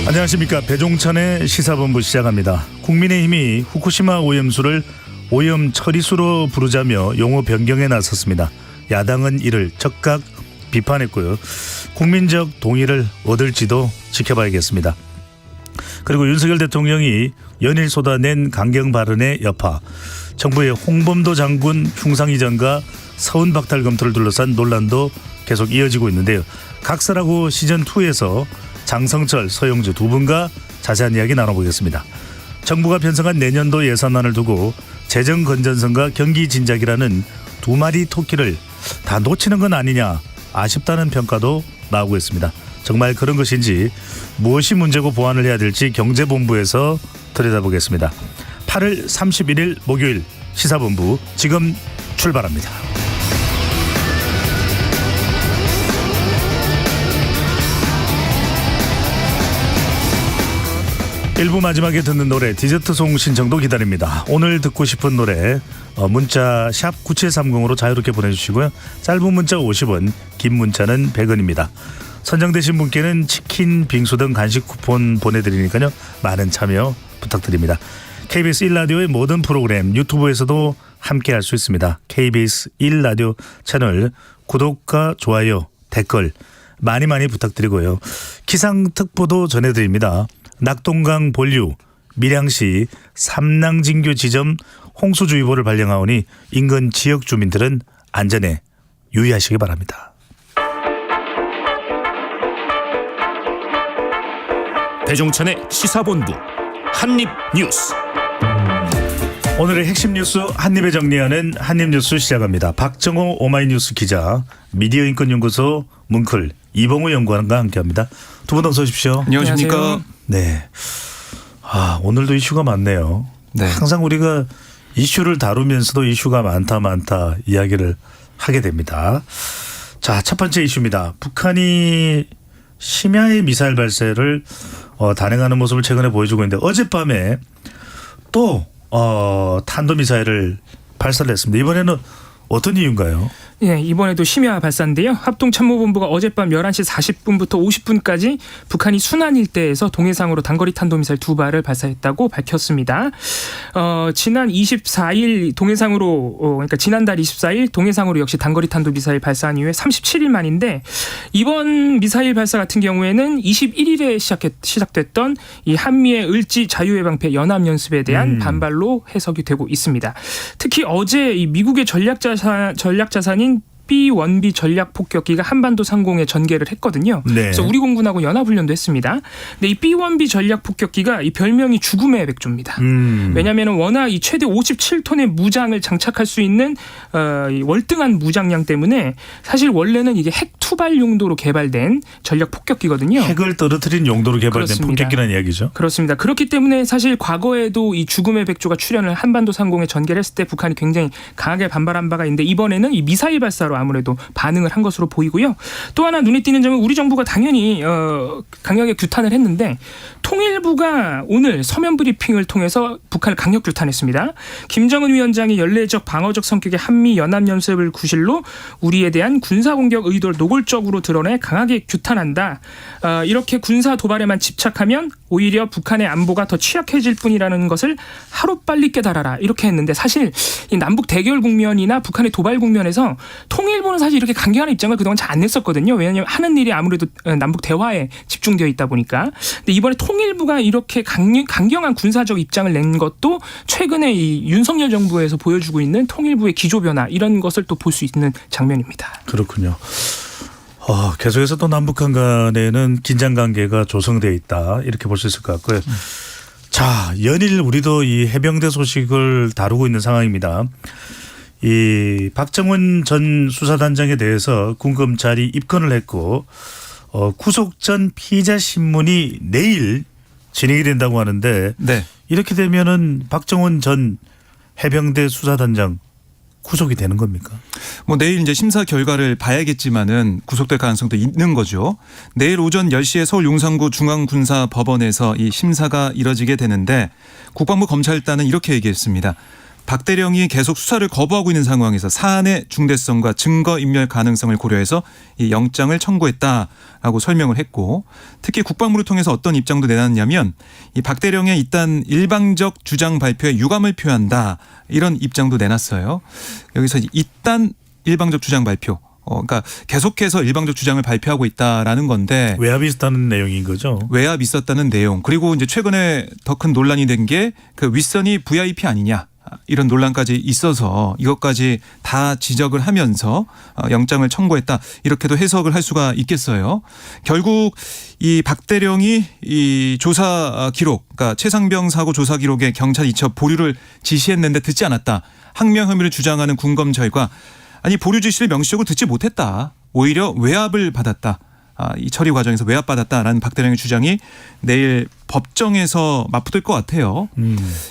안녕하십니까. 배종찬의 시사본부 시작합니다. 국민의힘이 후쿠시마 오염수를 오염 처리수로 부르자며 용어 변경에 나섰습니다. 야당은 이를 적극 비판했고요. 국민적 동의를 얻을지도 지켜봐야겠습니다. 그리고 윤석열 대통령이 연일 쏟아낸 강경 발언의 여파, 정부의 홍범도 장군 흉상 이전과 서훈 박탈 검토를 둘러싼 논란도 계속 이어지고 있는데요. 각설하고 시즌2에서 장성철, 서영주 두 분과 자세한 이야기 나눠보겠습니다. 정부가 편성한 내년도 예산안을 두고 재정 건전성과 경기 진작이라는 두 마리 토끼를 다 놓치는 건 아니냐 아쉽다는 평가도 나오고 있습니다. 정말 그런 것인지 무엇이 문제고 보완을 해야 될지 경제본부에서 들여다보겠습니다. 8월 31일 목요일 시사본부 지금 출발합니다. 1부 마지막에 듣는 노래 디저트송 신청도 기다립니다. 오늘 듣고 싶은 노래 문자 샵 9730으로 자유롭게 보내주시고요. 짧은 문자 50원, 긴 문자는 100원입니다. 선정되신 분께는 치킨, 빙수 등 간식 쿠폰 보내드리니까요. 많은 참여 부탁드립니다. KBS 1라디오의 모든 프로그램 유튜브에서도 함께할 수 있습니다. KBS 1라디오 채널 구독과 좋아요, 댓글 많이 부탁드리고요. 기상특보도 전해드립니다. 낙동강 본류, 밀양시 삼낭진교 지점 홍수주의보를 발령하오니 인근 지역 주민들은 안전에 유의하시기 바랍니다. 배종찬의 시사본부 한입뉴스. 오늘의 핵심 뉴스 한입에 정리하는 한입뉴스 시작합니다. 박정호 오마이뉴스 기자, 미디어인권연구소 문클 이봉우 연구원과 함께합니다. 두 분 어서 오십시오. 안녕하십니까. 네. 오늘도 이슈가 많네요. 네. 항상 우리가 이슈를 다루면서도 이슈가 많다 이야기를 하게 됩니다. 자, 첫 번째 이슈입니다. 북한이 심야의 미사일 발사를 단행하는 모습을 최근에 보여주고 있는데 어젯밤에 또 탄도미사일을 발사를 했습니다. 이번에는 어떤 이유인가요? 예, 이번에도 심야 발사인데요. 합동참모본부가 어젯밤 11시 40분부터 50분까지 북한이 순안 일대에서 동해상으로 단거리 탄도미사일 2발을 발사했다고 밝혔습니다. 지난 24일 동해상으로 그러니까 지난달 24일 동해상으로 역시 단거리 탄도미사일 발사한 이후에 37일 만인데 이번 미사일 발사 같은 경우에는 21일에 시작됐던 이 한미의 을지 자유해방패 연합연습에 대한 반발로 해석이 되고 있습니다. 특히 어제 이 미국의 전략자산인 B-1B 전략폭격기가 한반도 상공에 전개를 했거든요. 네. 그래서 우리 공군하고 연합훈련도 했습니다. 근데 이 B-1B 전략폭격기가 이 별명이 죽음의 백조입니다. 왜냐하면 워낙 이 최대 57톤의 무장을 장착할 수 있는 이 월등한 무장량 때문에 사실 원래는 이게 핵 투발 용도로 개발된 전략폭격기거든요. 핵을 떨어뜨린 용도로 개발된 그렇습니다. 폭격기라는 이야기죠. 그렇습니다. 그렇기 때문에 사실 과거에도 이 죽음의 백조가 출현을 한반도 상공에 전개를 했을 때 북한이 굉장히 강하게 반발한 바가 있는데 이번에는 이 미사일 발사로 아무래도 반응을 한 것으로 보이고요. 또 하나 눈에 띄는 점은 우리 정부가 당연히 강하게 규탄을 했는데 통일부가 오늘 서면 브리핑을 통해서 북한을 강력 규탄했습니다. 김정은 위원장이 연례적 방어적 성격의 한미 연합연습을 구실로 우리에 대한 군사공격 의도를 노골적으로 드러내 강하게 규탄한다. 이렇게 군사 도발에만 집착하면 오히려 북한의 안보가 더 취약해질 뿐이라는 것을 하루빨리 깨달아라. 이렇게 했는데 사실 이 남북 대결 국면이나 북한의 도발 국면에서 통일부는 사실 이렇게 강경한 입장을 그동안 잘 안 냈었거든요. 왜냐하면 하는 일이 아무래도 남북 대화에 집중되어 있다 보니까. 근데 이번에 통일부가 이렇게 강경한 군사적 입장을 낸 것도 최근에 이 윤석열 정부에서 보여주고 있는 통일부의 기조 변화 이런 것을 또 볼 수 있는 장면입니다. 그렇군요. 계속해서 또 남북한 간에는 긴장관계가 조성되어 있다 이렇게 볼 수 있을 것 같고요. 자, 연일 우리도 이 해병대 소식을 다루고 있는 상황입니다. 이 박정훈 전 수사단장에 대해서 군검찰이 입건을 했고 구속 전 피의자 신문이 내일 진행이 된다고 하는데 네. 이렇게 되면은 박정훈 전 해병대 수사단장 구속이 되는 겁니까? 뭐 내일 이제 심사 결과를 봐야겠지만은 구속될 가능성도 있는 거죠. 내일 오전 10시에 서울 용산구 중앙군사법원에서 이 심사가 이뤄지게 되는데 국방부 검찰단은 이렇게 얘기했습니다. 박 대령이 계속 수사를 거부하고 있는 상황에서 사안의 중대성과 증거 인멸 가능성을 고려해서 이 영장을 청구했다라고 설명을 했고, 특히 국방부를 통해서 어떤 입장도 내놨냐면 이 박 대령의 일단 일방적 주장 발표에 유감을 표한다, 이런 입장도 내놨어요. 여기서 일단 일방적 주장 발표, 그러니까 계속해서 일방적 주장을 발표하고 있다라는 건데, 외압이 있다는 내용인 거죠. 외압이 있었다는 내용, 그리고 이제 최근에 더 큰 논란이 된 게 그 윗선이 VIP 아니냐, 이런 논란까지 있어서 이것까지 다 지적을 하면서 영장을 청구했다, 이렇게도 해석을 할 수가 있겠어요. 결국 이 박 대령이 이 조사 기록, 그러니까 최상병 사고 조사 기록에 경찰 이첩 보류를 지시했는데 듣지 않았다, 항명 혐의를 주장하는 군검찰과 아니 보류 지시를 명시적으로 듣지 못했다, 오히려 외압을 받았다, 이 처리 과정에서 외압받았다라는 박 대령의 주장이 내일 법정에서 맞붙을 것 같아요.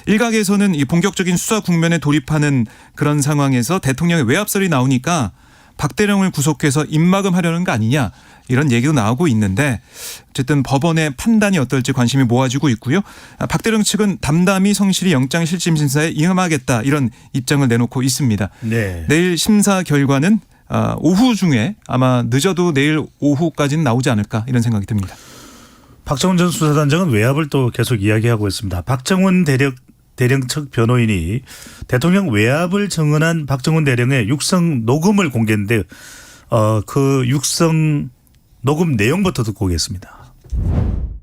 일각에서는 이 본격적인 수사 국면에 돌입하는 그런 상황에서 대통령의 외압설이 나오니까 박 대령을 구속해서 입막음하려는 거 아니냐, 이런 얘기도 나오고 있는데, 어쨌든 법원의 판단이 어떨지 관심이 모아지고 있고요. 박 대령 측은 담담히 성실히 영장실질심사에 임하겠다, 이런 입장을 내놓고 있습니다. 네. 내일 심사 결과는 오후 중에 아마 늦어도 내일 오후까지는 나오지 않을까, 이런 생각이 듭니다. 박정훈 전 수사단장은 외압을 또 계속 이야기하고 있습니다. 박정훈 대령 측 변호인이 대통령 외압을 증언한 박정훈 대령의 육성 녹음을 공개했는데 그 육성 녹음 내용부터 듣고 오겠습니다.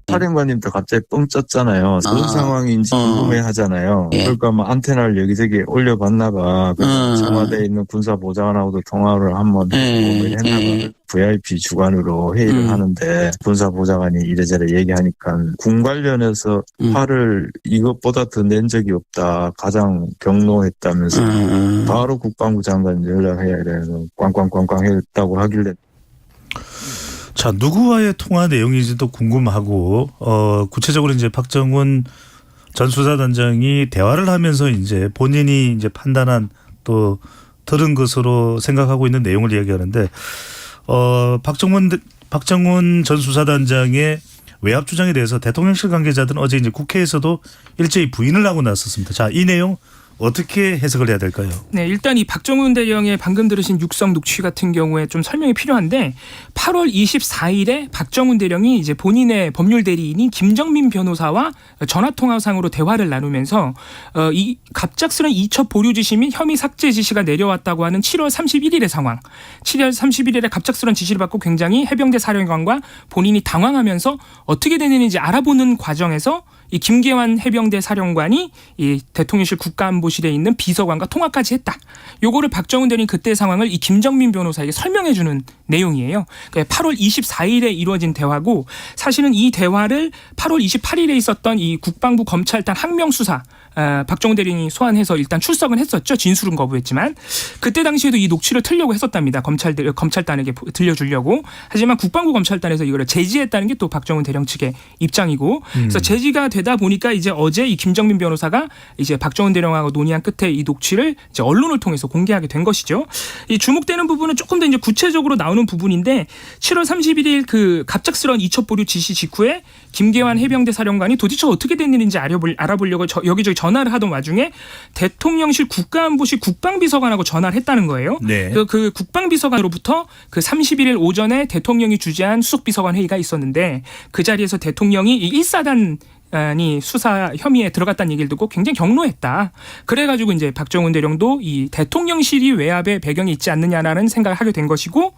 사령관님도 갑자기 뻥 쪘잖아요. 무슨 상황인지 궁금해하잖아요. 예. 그러니까 뭐 안테나를 여기저기 올려봤나봐. 청와대에 있는 군사보좌관하고도 통화를 한번 했나봐. VIP 주관으로 회의를 하는데 군사보좌관이 이래저래 얘기하니까 군 관련해서 화를 이것보다 더 낸 적이 없다, 가장 경로했다면서 바로 국방부 장관 연락해야 돼서 꽝꽝꽝꽝 했다고 하길래. 자, 누구와의 통화 내용인지도 궁금하고 구체적으로 이제 박정훈 전 수사단장이 대화를 하면서 이제 본인이 이제 판단한 또 들은 것으로 생각하고 있는 내용을 이야기하는데 박정훈 전 수사단장의 외압 주장에 대해서 대통령실 관계자들은 어제 이제 국회에서도 일제히 부인을 하고 나섰습니다. 자, 이 내용 어떻게 해석을 해야 될까요? 네, 일단 이 박정훈 대령의 방금 들으신 육성 녹취 같은 경우에 좀 설명이 필요한데 8월 24일에 박정훈 대령이 이제 본인의 법률 대리인인 김정민 변호사와 전화 통화상으로 대화를 나누면서 이 갑작스런 이첩 보류 지시 및 혐의 삭제 지시가 내려왔다고 하는 7월 31일의 상황. 7월 31일에 갑작스런 지시를 받고 굉장히 해병대 사령관과 본인이 당황하면서 어떻게 되는지 알아보는 과정에서 이 김계환 해병대 사령관이 이 대통령실 국가안보실에 있는 비서관과 통화까지 했다. 요거를 박정훈 대령이 그때 상황을 이 김정민 변호사에게 설명해 주는 내용이에요. 그러니까 8월 24일에 이루어진 대화고, 사실은 이 대화를 8월 28일에 있었던 이 국방부 검찰단 항명수사 박정훈 대령이 소환해서 일단 출석은 했었죠. 진술은 거부했지만 그때 당시에도 이 녹취를 틀려고 했었답니다. 검찰단에게 들려주려고. 하지만 국방부 검찰단에서 이거를 제지했다는 게 또 박정훈 대령 측의 입장이고, 그래서 제지가 되다 보니까 이제 어제 이 김정민 변호사가 이제 박정훈 대령하고 논의한 끝에 이 녹취를 이제 언론을 통해서 공개하게 된 것이죠. 이 주목되는 부분은 조금 더 이제 구체적으로 나오는 부분인데 7월 31일 그 갑작스러운 이첩 보류 지시 직후에 김계환 해병대 사령관이 도대체 어떻게 된 일인지 알아보려고 여기저기 전화를 하던 와중에 대통령실 국가안보실 국방비서관하고 전화를 했다는 거예요. 네. 그 국방비서관으로부터 그 31일 오전에 대통령이 주재한 수석비서관 회의가 있었는데 그 자리에서 대통령이 이 1사단 이 수사 혐의에 들어갔다는 얘기를 듣고 굉장히 경로했다. 그래가지고 이제 박정훈 대령도 이 대통령실이 외압의 배경이 있지 않느냐라는 생각을 하게 된 것이고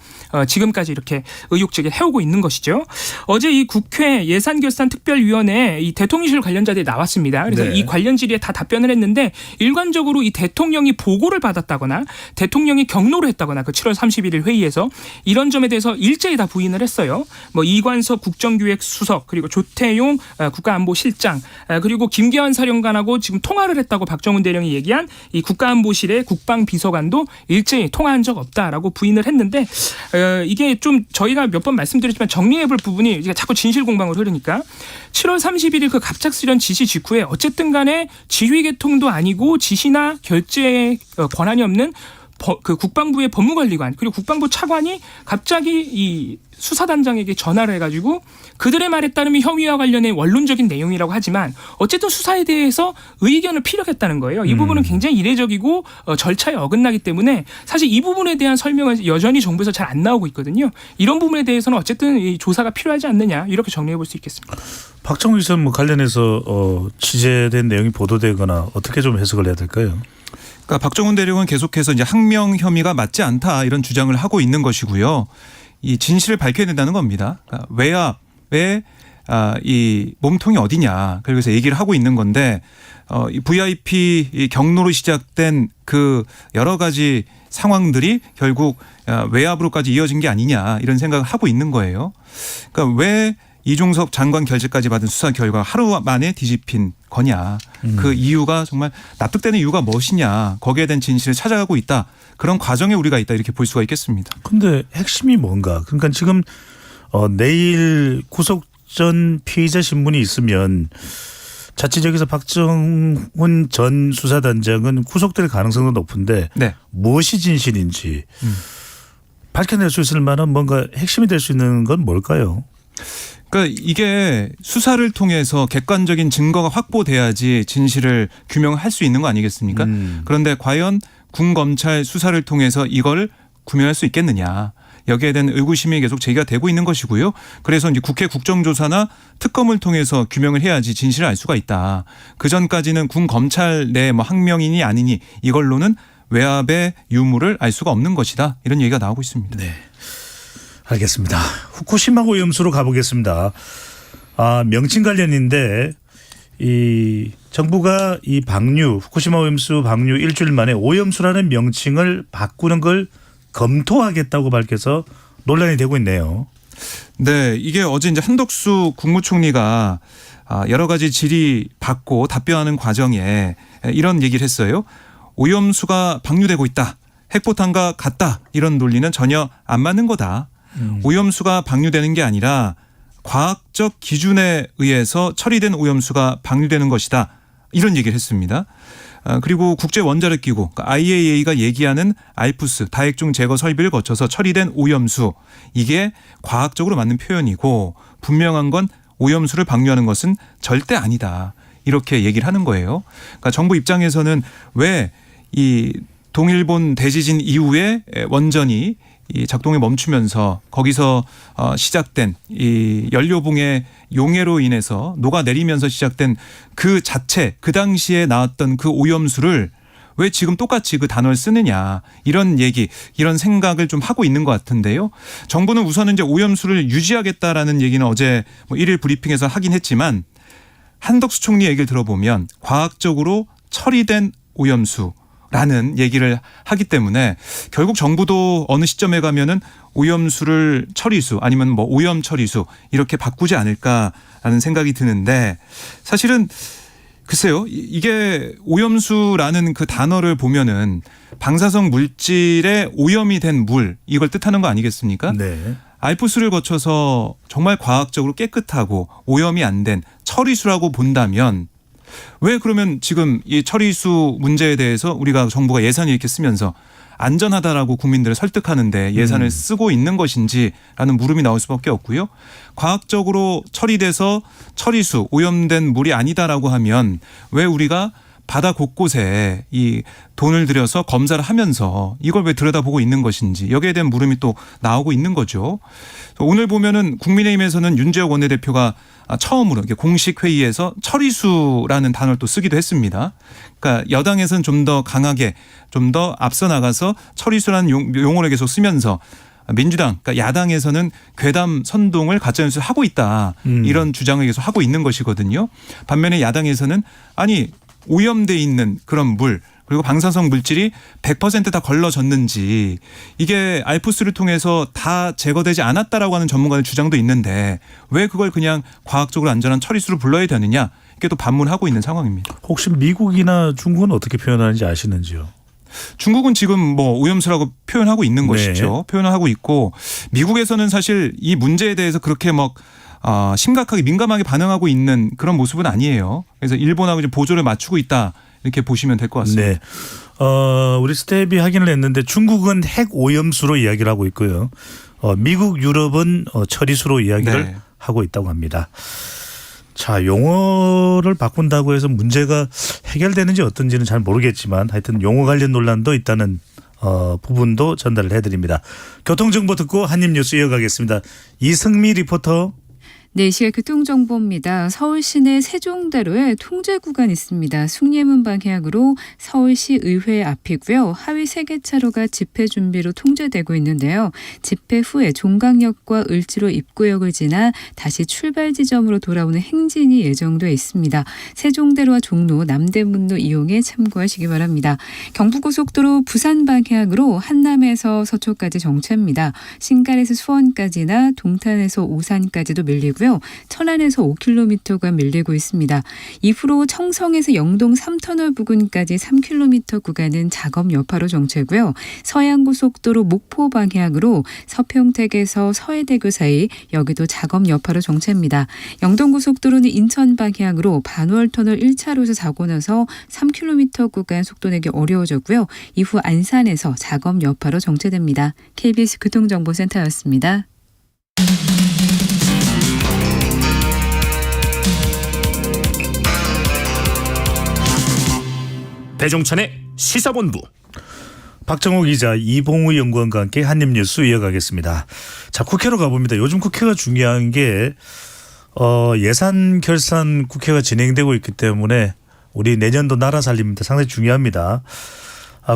지금까지 이렇게 의혹제기를 해오고 있는 것이죠. 어제 이 국회 예산결산특별위원회에 이 대통령실 관련자들이 나왔습니다. 그래서 네. 이 관련 질의에 다 답변을 했는데 일관적으로 이 대통령이 보고를 받았다거나 대통령이 경로를 했다거나 그 7월 31일 회의에서 이런 점에 대해서 일제히 다 부인을 했어요. 뭐 이관석 국정기획수석 그리고 조태용 국가안보 실장 그리고 김계환 사령관하고 지금 통화를 했다고 박정훈 대령이 얘기한 이 국가안보실의 국방비서관도 일제히 통화한 적 없다라고 부인을 했는데 이게 좀 저희가 몇 번 말씀드렸지만 정리해볼 부분이 이게 자꾸 진실공방으로 흐르니까 7월 31일 그 갑작스런 지시 직후에 어쨌든 간에 지휘계통도 아니고 지시나 결재에 권한이 없는 그 국방부의 법무관리관 그리고 국방부 차관이 갑자기 이 수사단장에게 전화를 해가지고 그들의 말에 따르면 혐의와 관련된 원론적인 내용이라고 하지만 어쨌든 수사에 대해서 의견을 피력했다는 거예요. 이 부분은 굉장히 이례적이고 절차에 어긋나기 때문에 사실 이 부분에 대한 설명은 여전히 정부에서 잘 안 나오고 있거든요. 이런 부분에 대해서는 어쨌든 이 조사가 필요하지 않느냐 이렇게 정리해 볼 수 있겠습니다. 박정우 기자는 뭐 관련해서 취재된 내용이 보도되거나 어떻게 좀 해석을 해야 될까요? 그러니까 박정훈 대령은 계속해서 이제 항명 혐의가 맞지 않다 이런 주장을 하고 있는 것이고요. 이 진실을 밝혀야 된다는 겁니다. 그러니까 외압의 이 몸통이 어디냐 그래서 얘기를 하고 있는 건데 이 VIP 이 경로로 시작된 그 여러 가지 상황들이 결국 외압으로까지 이어진 게 아니냐 이런 생각을 하고 있는 거예요. 그러니까 왜 이종석 장관 결재까지 받은 수사 결과 하루 만에 뒤집힌 거냐. 그 이유가 정말 납득되는 이유가 무엇이냐. 거기에 대한 진실을 찾아가고 있다. 그런 과정에 우리가 있다 이렇게 볼 수가 있겠습니다. 근데 핵심이 뭔가? 그러니까 지금 내일 구속 전 피의자 신문이 있으면 자칫 여기서 박정훈 전 수사단장은 구속될 가능성도 높은데 네. 무엇이 진실인지 밝혀낼 수 있을 만한 뭔가 핵심이 될 수 있는 건 뭘까요? 그러니까 이게 수사를 통해서 객관적인 증거가 확보돼야지 진실을 규명할 수 있는 거 아니겠습니까? 그런데 과연 군 검찰 수사를 통해서 이걸 구명할 수 있겠느냐. 여기에 대한 의구심이 계속 제기가 되고 있는 것이고요. 그래서 이제 국회 국정조사나 특검을 통해서 규명을 해야지 진실을 알 수가 있다. 그 전까지는 군 검찰 내 뭐 항명이니 아니니 이걸로는 외압의 유무를 알 수가 없는 것이다. 이런 얘기가 나오고 있습니다. 네. 알겠습니다. 후쿠시마 오염수로 가보겠습니다. 명칭 관련인데 이 정부가 이 후쿠시마 오염수 방류 일주일 만에 오염수라는 명칭을 바꾸는 걸 검토하겠다고 밝혀서 논란이 되고 있네요. 네, 이게 어제 이제 한덕수 국무총리가 여러 가지 질의 받고 답변하는 과정에 이런 얘기를 했어요. 오염수가 방류되고 있다. 핵포탄과 같다. 이런 논리는 전혀 안 맞는 거다. 오염수가 방류되는 게 아니라 과학적 기준에 의해서 처리된 오염수가 방류되는 것이다. 이런 얘기를 했습니다. 그리고 국제원자력기구 IAEA가 얘기하는 알프스 다핵중 제거 설비를 거쳐서 처리된 오염수 이게 과학적으로 맞는 표현이고 분명한 건 오염수를 방류하는 것은 절대 아니다. 이렇게 얘기를 하는 거예요. 그러니까 정부 입장에서는 왜 이 동일본 대지진 이후에 원전이 이 작동에 멈추면서 거기서 시작된 이 연료봉의 용해로 인해서 녹아내리면서 시작된 그 자체 그 당시에 나왔던 그 오염수를 왜 지금 똑같이 그 단어를 쓰느냐 이런 얘기 이런 생각을 좀 하고 있는 것 같은데요. 정부는 우선은 이제 오염수를 유지하겠다라는 얘기는 어제 뭐 1일 브리핑에서 하긴 했지만 한덕수 총리 얘기를 들어보면 과학적으로 처리된 오염수 라는 얘기를 하기 때문에 결국 정부도 어느 시점에 가면은 오염수를 처리수 아니면 뭐 오염 처리수 이렇게 바꾸지 않을까라는 생각이 드는데 사실은 글쎄요 이게 오염수라는 그 단어를 보면은 방사성 물질에 오염이 된 물 이걸 뜻하는 거 아니겠습니까? 네. 알프스를 거쳐서 정말 과학적으로 깨끗하고 오염이 안 된 처리수라고 본다면 왜 그러면 지금 이 처리수 문제에 대해서 우리가 정부가 예산을 이렇게 쓰면서 안전하다라고 국민들을 설득하는데 예산을 쓰고 있는 것인지라는 물음이 나올 수밖에 없고요. 과학적으로 처리돼서 처리수 오염된 물이 아니다라고 하면 왜 우리가 바다 곳곳에 이 돈을 들여서 검사를 하면서 이걸 왜 들여다보고 있는 것인지 여기에 대한 물음이 또 나오고 있는 거죠. 오늘 보면은 국민의힘에서는 윤재욱 원내대표가 처음으로 공식 회의에서 처리수라는 단어를 또 쓰기도 했습니다. 그러니까 여당에서는 좀 더 강하게 좀 더 앞서 나가서 처리수라는 용어를 계속 쓰면서 민주당, 그러니까 야당에서는 괴담 선동을 가짜뉴스를 하고 있다. 이런 주장을 계속 하고 있는 것이거든요. 반면에 야당에서는 아니 오염돼 있는 그런 물 그리고 방사성 물질이 100% 다 걸러졌는지 이게 알프스를 통해서 다 제거되지 않았다라고 하는 전문가의 주장도 있는데 왜 그걸 그냥 과학적으로 안전한 처리수로 불러야 되느냐 이게 또 반문하고 있는 상황입니다. 혹시 미국이나 중국은 어떻게 표현하는지 아시는지요? 중국은 지금 뭐 오염수라고 표현하고 있는 네. 것이죠. 표현을 하고 있고 미국에서는 사실 이 문제에 대해서 그렇게 막 심각하게 민감하게 반응하고 있는 그런 모습은 아니에요. 그래서 일본하고 이제 보조를 맞추고 있다 이렇게 보시면 될 것 같습니다. 네. 우리 스텝이 확인을 했는데 중국은 핵 오염수로 이야기를 하고 있고요. 미국, 유럽은 처리수로 이야기를 네. 하고 있다고 합니다. 자, 용어를 바꾼다고 해서 문제가 해결되는지 어떤지는 잘 모르겠지만 하여튼 용어 관련 논란도 있다는 부분도 전달을 해드립니다. 교통정보 듣고 한입뉴스 이어가겠습니다. 이승미 리포터. 네, 이 시각 교통정보입니다. 서울 시내 세종대로에 통제 구간 있습니다. 숭례문 방향으로 서울시 의회 앞이고요. 하위 3개 차로가 집회 준비로 통제되고 있는데요. 집회 후에 종강역과 을지로 입구역을 지나 다시 출발 지점으로 돌아오는 행진이 예정돼 있습니다. 세종대로와 종로, 남대문로 이용에 참고하시기 바랍니다. 경부고속도로 부산 방향으로 한남에서 서초까지 정체입니다. 신갈에서 수원까지나 동탄에서 오산까지도 밀리고 천안에서 5km가 밀리고 있습니다. 이후로 청성에서 영동 3터널 부근까지 3km 구간은 작업 여파로 정체고요. 서해안고속도로 목포 방향으로 서평택에서 서해대교 사이 여기도 작업 여파로 정체입니다. 영동고속도로는 인천 방향으로 반월터널 1차로에서 사고 나서 3km 구간 속도 내기 어려워졌고요. 이후 안산에서 작업 여파로 정체됩니다. KBS 교통정보센터였습니다. 배종찬의 시사본부. 박정호 기자, 이봉우 연구원과 함께 한입뉴스 이어가겠습니다. 자, 국회로 가봅니다. 요즘 국회가 중요한 게 예산 결산 국회가 진행되고 있기 때문에 우리 내년도 나라 살림입니다. 상당히 중요합니다.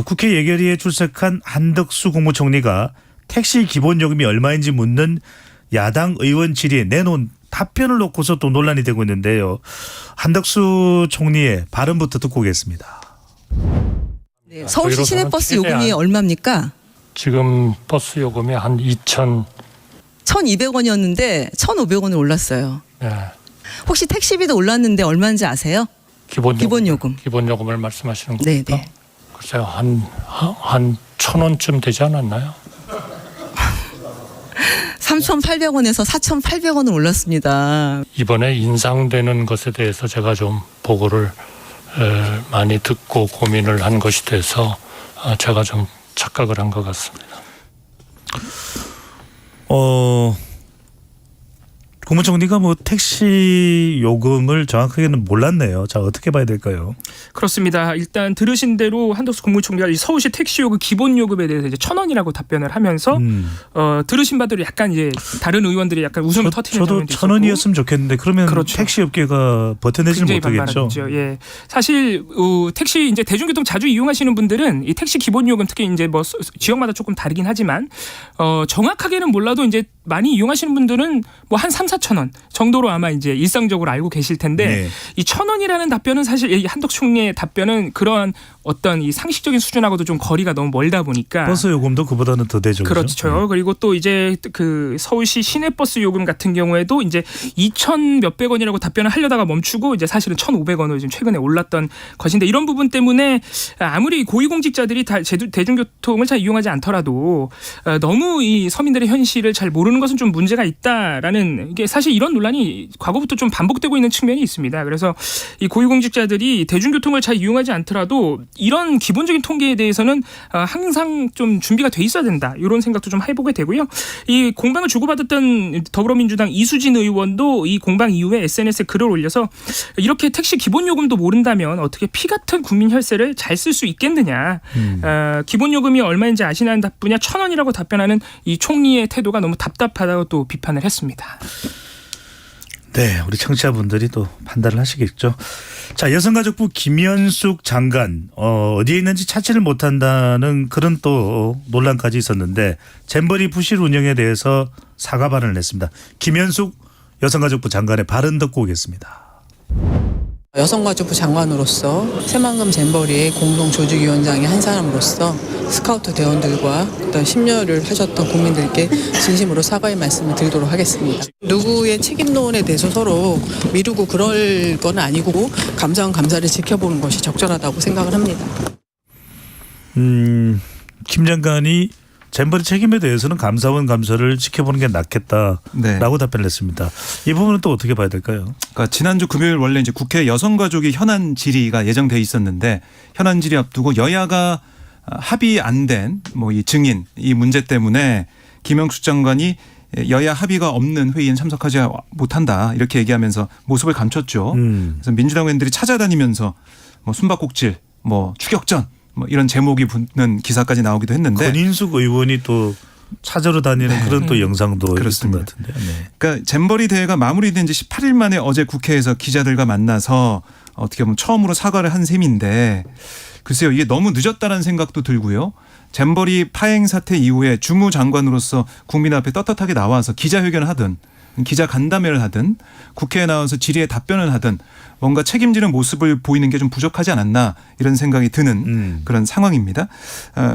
국회 예결위에 출석한 한덕수 국무총리가 택시 기본요금이 얼마인지 묻는 야당 의원 질의에 내놓은 답변을 놓고서 또 논란이 되고 있는데요. 한덕수 총리의 발언부터 듣고 오겠습니다. 네, 서울시 시내버스 요금이 얼마입니까? 지금 버스 요금이 한 1,200원이었는데 1,500원을 올랐어요. 네. 혹시 택시비도 올랐는데 얼마인지 아세요? 기본 요금. 기본 요금을 말씀하시는 네, 겁니까? 네. 글쎄요, 한 1,000원쯤 되지 않았나요? 3,800원에서 4,800원을 올랐습니다. 이번에 인상되는 것에 대해서 제가 좀 보고를 많이 듣고 고민을 한 것이 돼서 제가 좀 착각을 한 것 같습니다. 국무총리가 뭐 택시 요금을 정확하게는 몰랐네요. 자, 어떻게 봐야 될까요? 그렇습니다. 일단 들으신 대로 한덕수 국무총리가 이 서울시 택시요금 기본요금에 대해서 이제 1,000원이라고 답변을 하면서 들으신 바대로 약간 이제 다른 의원들이 약간 웃음을 터뜨리는 저도 장면도 1,000원이었으면 좋겠는데 그러면 그렇죠. 택시 업계가 버텨내지 굉장히 못하겠죠. 반발하죠. 예, 사실 택시 이제 대중교통 자주 이용하시는 분들은 이 택시 기본요금 특히 이제 뭐 지역마다 조금 다르긴 하지만 정확하게는 몰라도 이제 많이 이용하시는 분들은 뭐 한 3,000-4,000원 정도로 아마 이제 일상적으로 알고 계실 텐데 네. 이 1,000원이라는 답변은 사실 이 한덕수 총리의 답변은 그러한 어떤 이 상식적인 수준하고도 좀 거리가 너무 멀다 보니까 버스 요금도 그보다는 더 되죠. 그렇죠. 그리고 또 이제 그 서울시 시내버스 요금 같은 경우에도 이제 2,000 몇백 원이라고 답변을 하려다가 멈추고 이제 사실은 1,500원으로 지금 최근에 올랐던 것인데 이런 부분 때문에 아무리 고위공직자들이 다 대중교통을 잘 이용하지 않더라도 너무 이 서민들의 현실을 잘 모르는 것은 좀 문제가 있다라는 이게 사실 이런 논란이 과거부터 좀 반복되고 있는 측면이 있습니다. 그래서 이 고위공직자들이 대중교통을 잘 이용하지 않더라도 이런 기본적인 통계에 대해서는 항상 좀 준비가 돼 있어야 된다. 이런 생각도 좀 해보게 되고요. 이 공방을 주고받았던 더불어민주당 이수진 의원도 이 공방 이후에 SNS에 글을 올려서 이렇게 택시 기본요금도 모른다면 어떻게 피 같은 국민 혈세를 잘 쓸 수 있겠느냐. 기본요금이 얼마인지 아시나는 답변이야 1,000원이라고 답변하는 이 총리의 태도가 너무 답답하다고 또 비판을 했습니다. 네, 우리 청취자분들이 또 판단을 하시겠죠. 자, 여성가족부 김현숙 장관 어디에 있는지 찾지를 못한다는 그런 또 논란까지 있었는데 잼버리 부실 운영에 대해서 사과 발언을 했습니다. 김현숙 여성가족부 장관의 발언 듣고 오겠습니다. 여성가족부 장관으로서 새만금 잼버리의 공동조직위원장의 한 사람으로서 스카우트 대원들과 어떤 심려를 하셨던 국민들께 진심으로 사과의 말씀을 드리도록 하겠습니다. 누구의 책임론에 대해서 서로 미루고 그럴 건 아니고 감사원 감사를 지켜보는 것이 적절하다고 생각을 합니다. 김 장관이 잼버리 책임에 대해서는 감사원 감사를 지켜보는 게 낫겠다라고 네. 답변을 했습니다. 이 부분은 또 어떻게 봐야 될까요? 그러니까 지난주 금요일 원래 이제 국회 여성가족위 현안 질의가 예정돼 있었는데 현안 질의 앞두고 여야가 합의 안 된 뭐 이 증인 이 문제 때문에 김영숙 장관이 여야 합의가 없는 회의엔 참석하지 못한다 이렇게 얘기하면서 모습을 감췄죠. 그래서 민주당 의원들이 찾아다니면서 뭐 숨바꼭질, 뭐 추격전 뭐 이런 제목이 붙는 기사까지 나오기도 했는데 권인숙 의원이 또 찾으러 다니는 그런 또 영상도 있었던 것 같은데. 네. 그러니까 잼버리 대회가 마무리된 지 18일 만에 어제 국회에서 기자들과 만나서 어떻게 보면 처음으로 사과를 한 셈인데 글쎄요 이게 너무 늦었다는 생각도 들고요. 잼버리 파행 사태 이후에 주무장관으로서 국민 앞에 떳떳하게 나와서 기자회견을 하든 기자 간담회를 하든 국회에 나와서 질의에 답변을 하든 뭔가 책임지는 모습을 보이는 게 좀 부족하지 않았나 이런 생각이 드는 그런 상황입니다.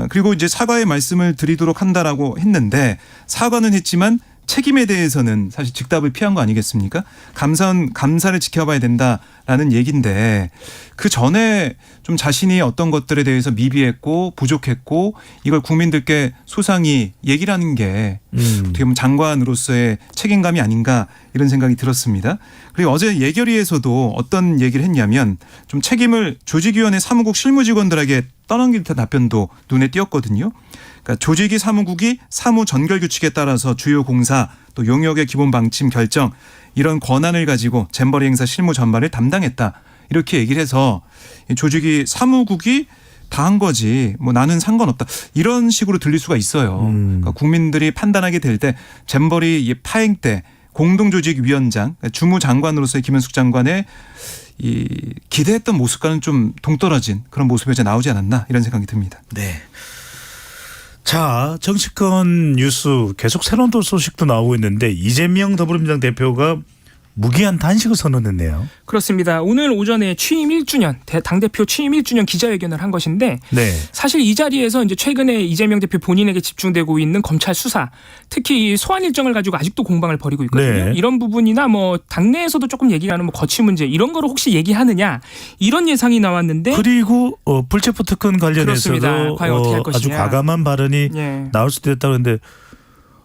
그리고 이제 사과의 말씀을 드리도록 한다라고 했는데 사과는 했지만 책임에 대해서는 사실 즉답을 피한 거 아니겠습니까? 감사원 감사를 지켜봐야 된다라는 얘기인데 그 전에 좀 자신이 어떤 것들에 대해서 미비했고 부족했고 이걸 국민들께 소상히 얘기를 하는 게 어떻게 보면 장관으로서의 책임감이 아닌가 이런 생각이 들었습니다. 그리고 어제 예결위에서도 어떤 얘기를 했냐면 좀 책임을 조직위원회 사무국 실무직원들에게 떠넘길 듯한 답변도 눈에 띄었거든요. 그러니까 조직위 사무국이 사무 전결 규칙에 따라서 주요 공사 또 용역의 기본 방침 결정 이런 권한을 가지고 잼버리 행사 실무 전반을 담당했다. 이렇게 얘기를 해서 조직위 사무국이 다 한 거지 뭐 나는 상관없다. 이런 식으로 들릴 수가 있어요. 그러니까 국민들이 판단하게 될 때 잼버리 파행 때 공동조직위원장 주무장관으로서의 김현숙 장관의 이 기대했던 모습과는 좀 동떨어진 그런 모습이 이제 나오지 않았나 이런 생각이 듭니다. 네. 자, 정치권 뉴스 계속 새로운 또 소식도 나오고 있는데 이재명 더불어민주당 대표가 무기한 단식을 선언했네요. 그렇습니다. 오늘 오전에 취임 1주년, 당대표 취임 1주년 기자회견을 한 것인데 네. 사실 이 자리에서 이제 최근에 이재명 대표 본인에게 집중되고 있는 검찰 수사, 특히 이 소환 일정을 가지고 아직도 공방을 벌이고 있거든요. 네. 이런 부분이나 뭐 당내에서도 조금 얘기가 하는 뭐 거취 문제 이런 거를 혹시 얘기하느냐 이런 예상이 나왔는데 그리고 불체포 특권 관련해서도 그렇습니다. 과연 어떻게 할 아주 것이냐. 과감한 발언이 예. 나올 수도 있다고 하는데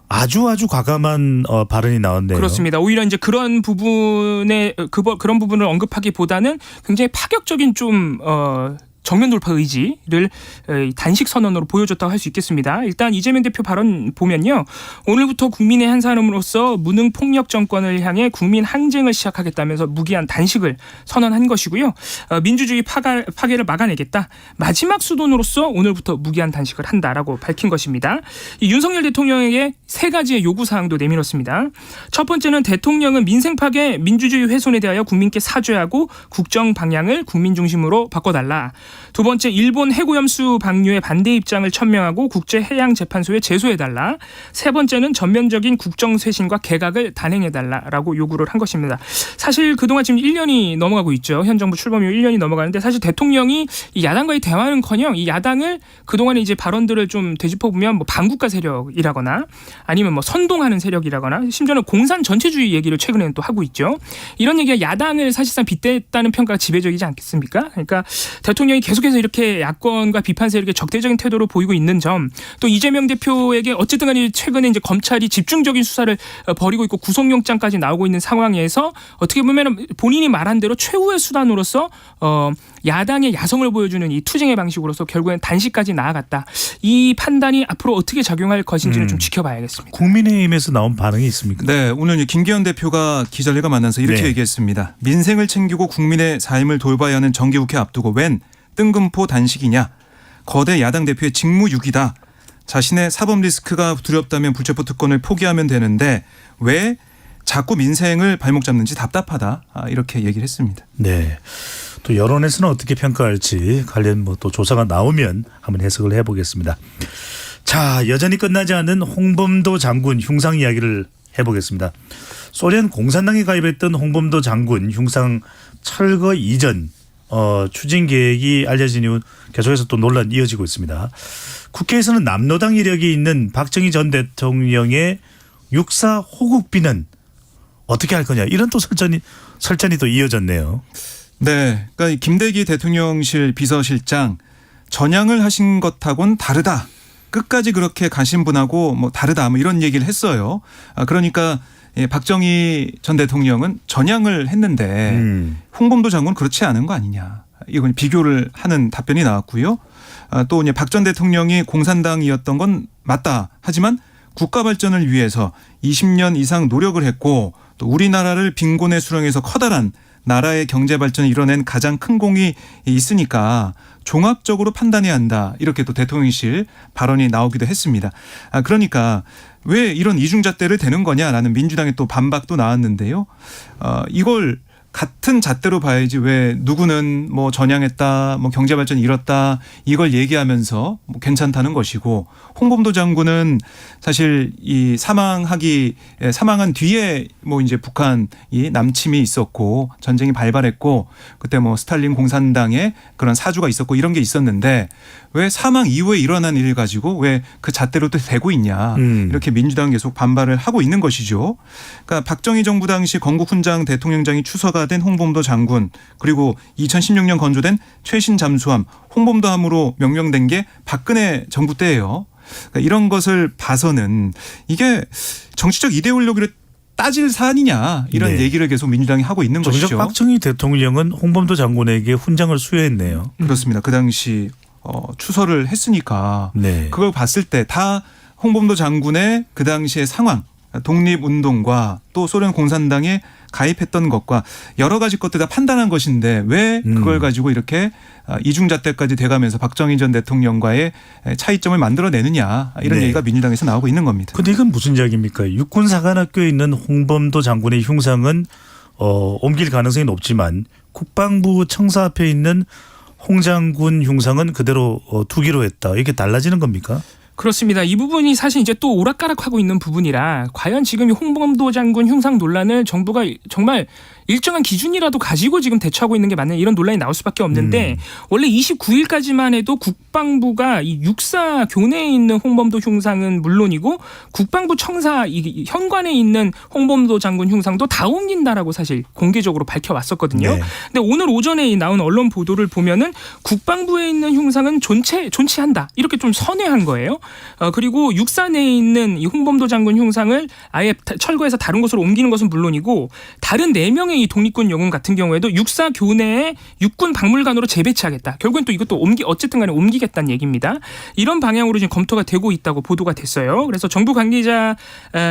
아주 과감한 발언이 나왔네요. 그렇습니다. 오히려 이제 그런 부분에 그런 부분을 언급하기보다는 굉장히 파격적인 좀 정면 돌파 의지를 단식 선언으로 보여줬다고 할 수 있겠습니다. 일단 이재명 대표 발언 보면요. 오늘부터 국민의 한 사람으로서 무능 폭력 정권을 향해 국민 항쟁을 시작하겠다면서 무기한 단식을 선언한 것이고요. 민주주의 파괴를 막아내겠다. 마지막 수단으로서 오늘부터 무기한 단식을 한다라고 밝힌 것입니다. 이 윤석열 대통령에게 세 가지의 요구사항도 내밀었습니다. 첫 번째는 대통령은 민생 파괴, 민주주의 훼손에 대하여 국민께 사죄하고 국정 방향을 국민 중심으로 바꿔달라. 두 번째, 일본 해고염수 방류의 반대 입장을 천명하고 국제해양재판소에 제소해달라. 세 번째는 전면적인 국정쇄신과 개각을 단행해달라라고 요구를 한 것입니다. 사실 그동안 지금 1년이 넘어가고 있죠. 현 정부 출범 이후 1년이 넘어가는데 사실 대통령이 이 야당과의 대화는커녕 이 야당을 그동안의 이제 발언들을 좀 되짚어보면 뭐 반국가 세력이라거나 아니면 뭐 선동하는 세력이라거나 심지어는 공산 전체주의 얘기를 최근에는 또 하고 있죠. 이런 얘기가 야당을 사실상 빗댔다는 평가가 지배적이지 않겠습니까? 그러니까 대통령이 계속해서 이렇게 야권과 비판 세력에 적대적인 태도를 보이고 있는 점, 또 이재명 대표에게 어쨌든 간에 최근에 이제 검찰이 집중적인 수사를 벌이고 있고 구속영장까지 나오고 있는 상황에서 어떻게 보면 본인이 말한 대로 최후의 수단으로서 야당의 야성을 보여주는 이 투쟁의 방식으로서 결국엔 단식까지 나아갔다. 이 판단이 앞으로 어떻게 작용할 것인지를 좀 지켜봐야겠습니다. 국민의힘에서 나온 반응이 있습니까? 네, 오늘 김기현 대표가 기자들과 만나서 이렇게 네. 얘기했습니다. 민생을 챙기고 국민의 삶을 돌봐야 하는 정기국회 앞두고 웬 뜬금포 단식이냐. 거대 야당 대표의 직무유기다. 자신의 사법 리스크가 두렵다면 불체포 특권을 포기하면 되는데 왜 자꾸 민생을 발목 잡는지 답답하다. 이렇게 얘기를 했습니다. 네. 또 여론에서는 어떻게 평가할지 관련 뭐 또 조사가 나오면 한번 해석을 해보겠습니다. 자, 여전히 끝나지 않는 홍범도 장군 흉상 이야기를 해보겠습니다. 소련 공산당에 가입했던 홍범도 장군 흉상 철거 이전 추진 계획이 알려진 이후 계속해서 또 논란이 이어지고 있습니다. 국회에서는 남노당 이력이 있는 박정희 전 대통령의 육사 호국비는 어떻게 할 거냐 이런 또 설전이 또 이어졌네요. 네, 그러니까 김대기 대통령실 비서실장 전향을 하신 것하고는 다르다. 끝까지 그렇게 가신 분하고 뭐 다르다 뭐 이런 얘기를 했어요. 그러니까 박정희 전 대통령은 전향을 했는데 홍범도 장군은 그렇지 않은 거 아니냐. 이건 비교를 하는 답변이 나왔고요. 또 이제 박 전 대통령이 공산당이었던 건 맞다. 하지만 국가 발전을 위해서 20년 이상 노력을 했고 또 우리나라를 빈곤의 수렁에서 커다란 나라의 경제 발전을 이뤄낸 가장 큰 공이 있으니까 종합적으로 판단해야 한다. 이렇게 또 대통령실 발언이 나오기도 했습니다. 그러니까 왜 이런 이중잣대를 대는 거냐라는 민주당의 또 반박도 나왔는데요. 이걸 같은 잣대로 봐야지 왜 누구는 뭐 전향했다, 뭐 경제 발전 이뤘다 이걸 얘기하면서 뭐 괜찮다는 것이고 홍범도 장군은 사실 이 사망한 뒤에 뭐 이제 북한이 남침이 있었고 전쟁이 발발했고 그때 뭐 스탈린 공산당의 그런 사주가 있었고 이런 게 있었는데 왜 사망 이후에 일어난 일을 가지고 왜 그 잣대로 또 대고 있냐 이렇게 민주당은 계속 반발을 하고 있는 것이죠. 그러니까 박정희 정부 당시 건국훈장 대통령장이 추서가 된 홍범도 장군 그리고 2016년 건조된 최신 잠수함 홍범도함으로 명명된 게 박근혜 정부 때예요. 그러니까 이런 것을 봐서는 이게 정치적 이데올로기를 따질 사안이냐 이런 얘기를 계속 민주당이 하고 있는 것이죠. 박정희 대통령은 홍범도 장군에게 훈장을 수여했네요. 그렇습니다. 그 당시 추서를 했으니까 네. 그걸 봤을 때 다 홍범도 장군의 그 당시의 상황 독립운동과 또 소련 공산당에 가입했던 것과 여러 가지 것들 다 판단한 것인데 왜 그걸 가지고 이렇게 이중잣대까지 돼가면서 박정희 전 대통령과의 차이점을 만들어내느냐 이런 얘기가 민주당에서 나오고 있는 겁니다. 그런데 이건 무슨 이야기입니까? 육군사관학교에 있는 홍범도 장군의 흉상은 옮길 가능성이 높지만 국방부 청사 앞에 있는 홍 장군 흉상은 그대로 두기로 했다. 이게 달라지는 겁니까? 그렇습니다. 이 부분이 사실 이제 또 오락가락하고 있는 부분이라 과연 지금 이 홍범도 장군 흉상 논란을 정부가 정말 일정한 기준이라도 가지고 지금 대처하고 있는 게 맞는 이런 논란이 나올 수밖에 없는데 원래 29일까지만 해도 국방부가 이 육사 교내에 있는 홍범도 흉상은 물론이고 국방부 청사 이 현관에 있는 홍범도 장군 흉상도 다 옮긴다라고 사실 공개적으로 밝혀왔었거든요. 네. 근데 오늘 오전에 나온 언론 보도를 보면은 국방부에 있는 흉상은 존치한다 이렇게 좀 선회한 거예요. 그리고 육사 내에 있는 이 홍범도 장군 흉상을 아예 철거해서 다른 곳으로 옮기는 것은 물론이고 다른 4명의 이 독립군 영웅 같은 경우에도 육사 교내에 육군 박물관으로 재배치하겠다. 결국엔 또 이것도 어쨌든 간에 옮기겠다는 얘기입니다. 이런 방향으로 지금 검토가 되고 있다고 보도가 됐어요. 그래서 정부 관계자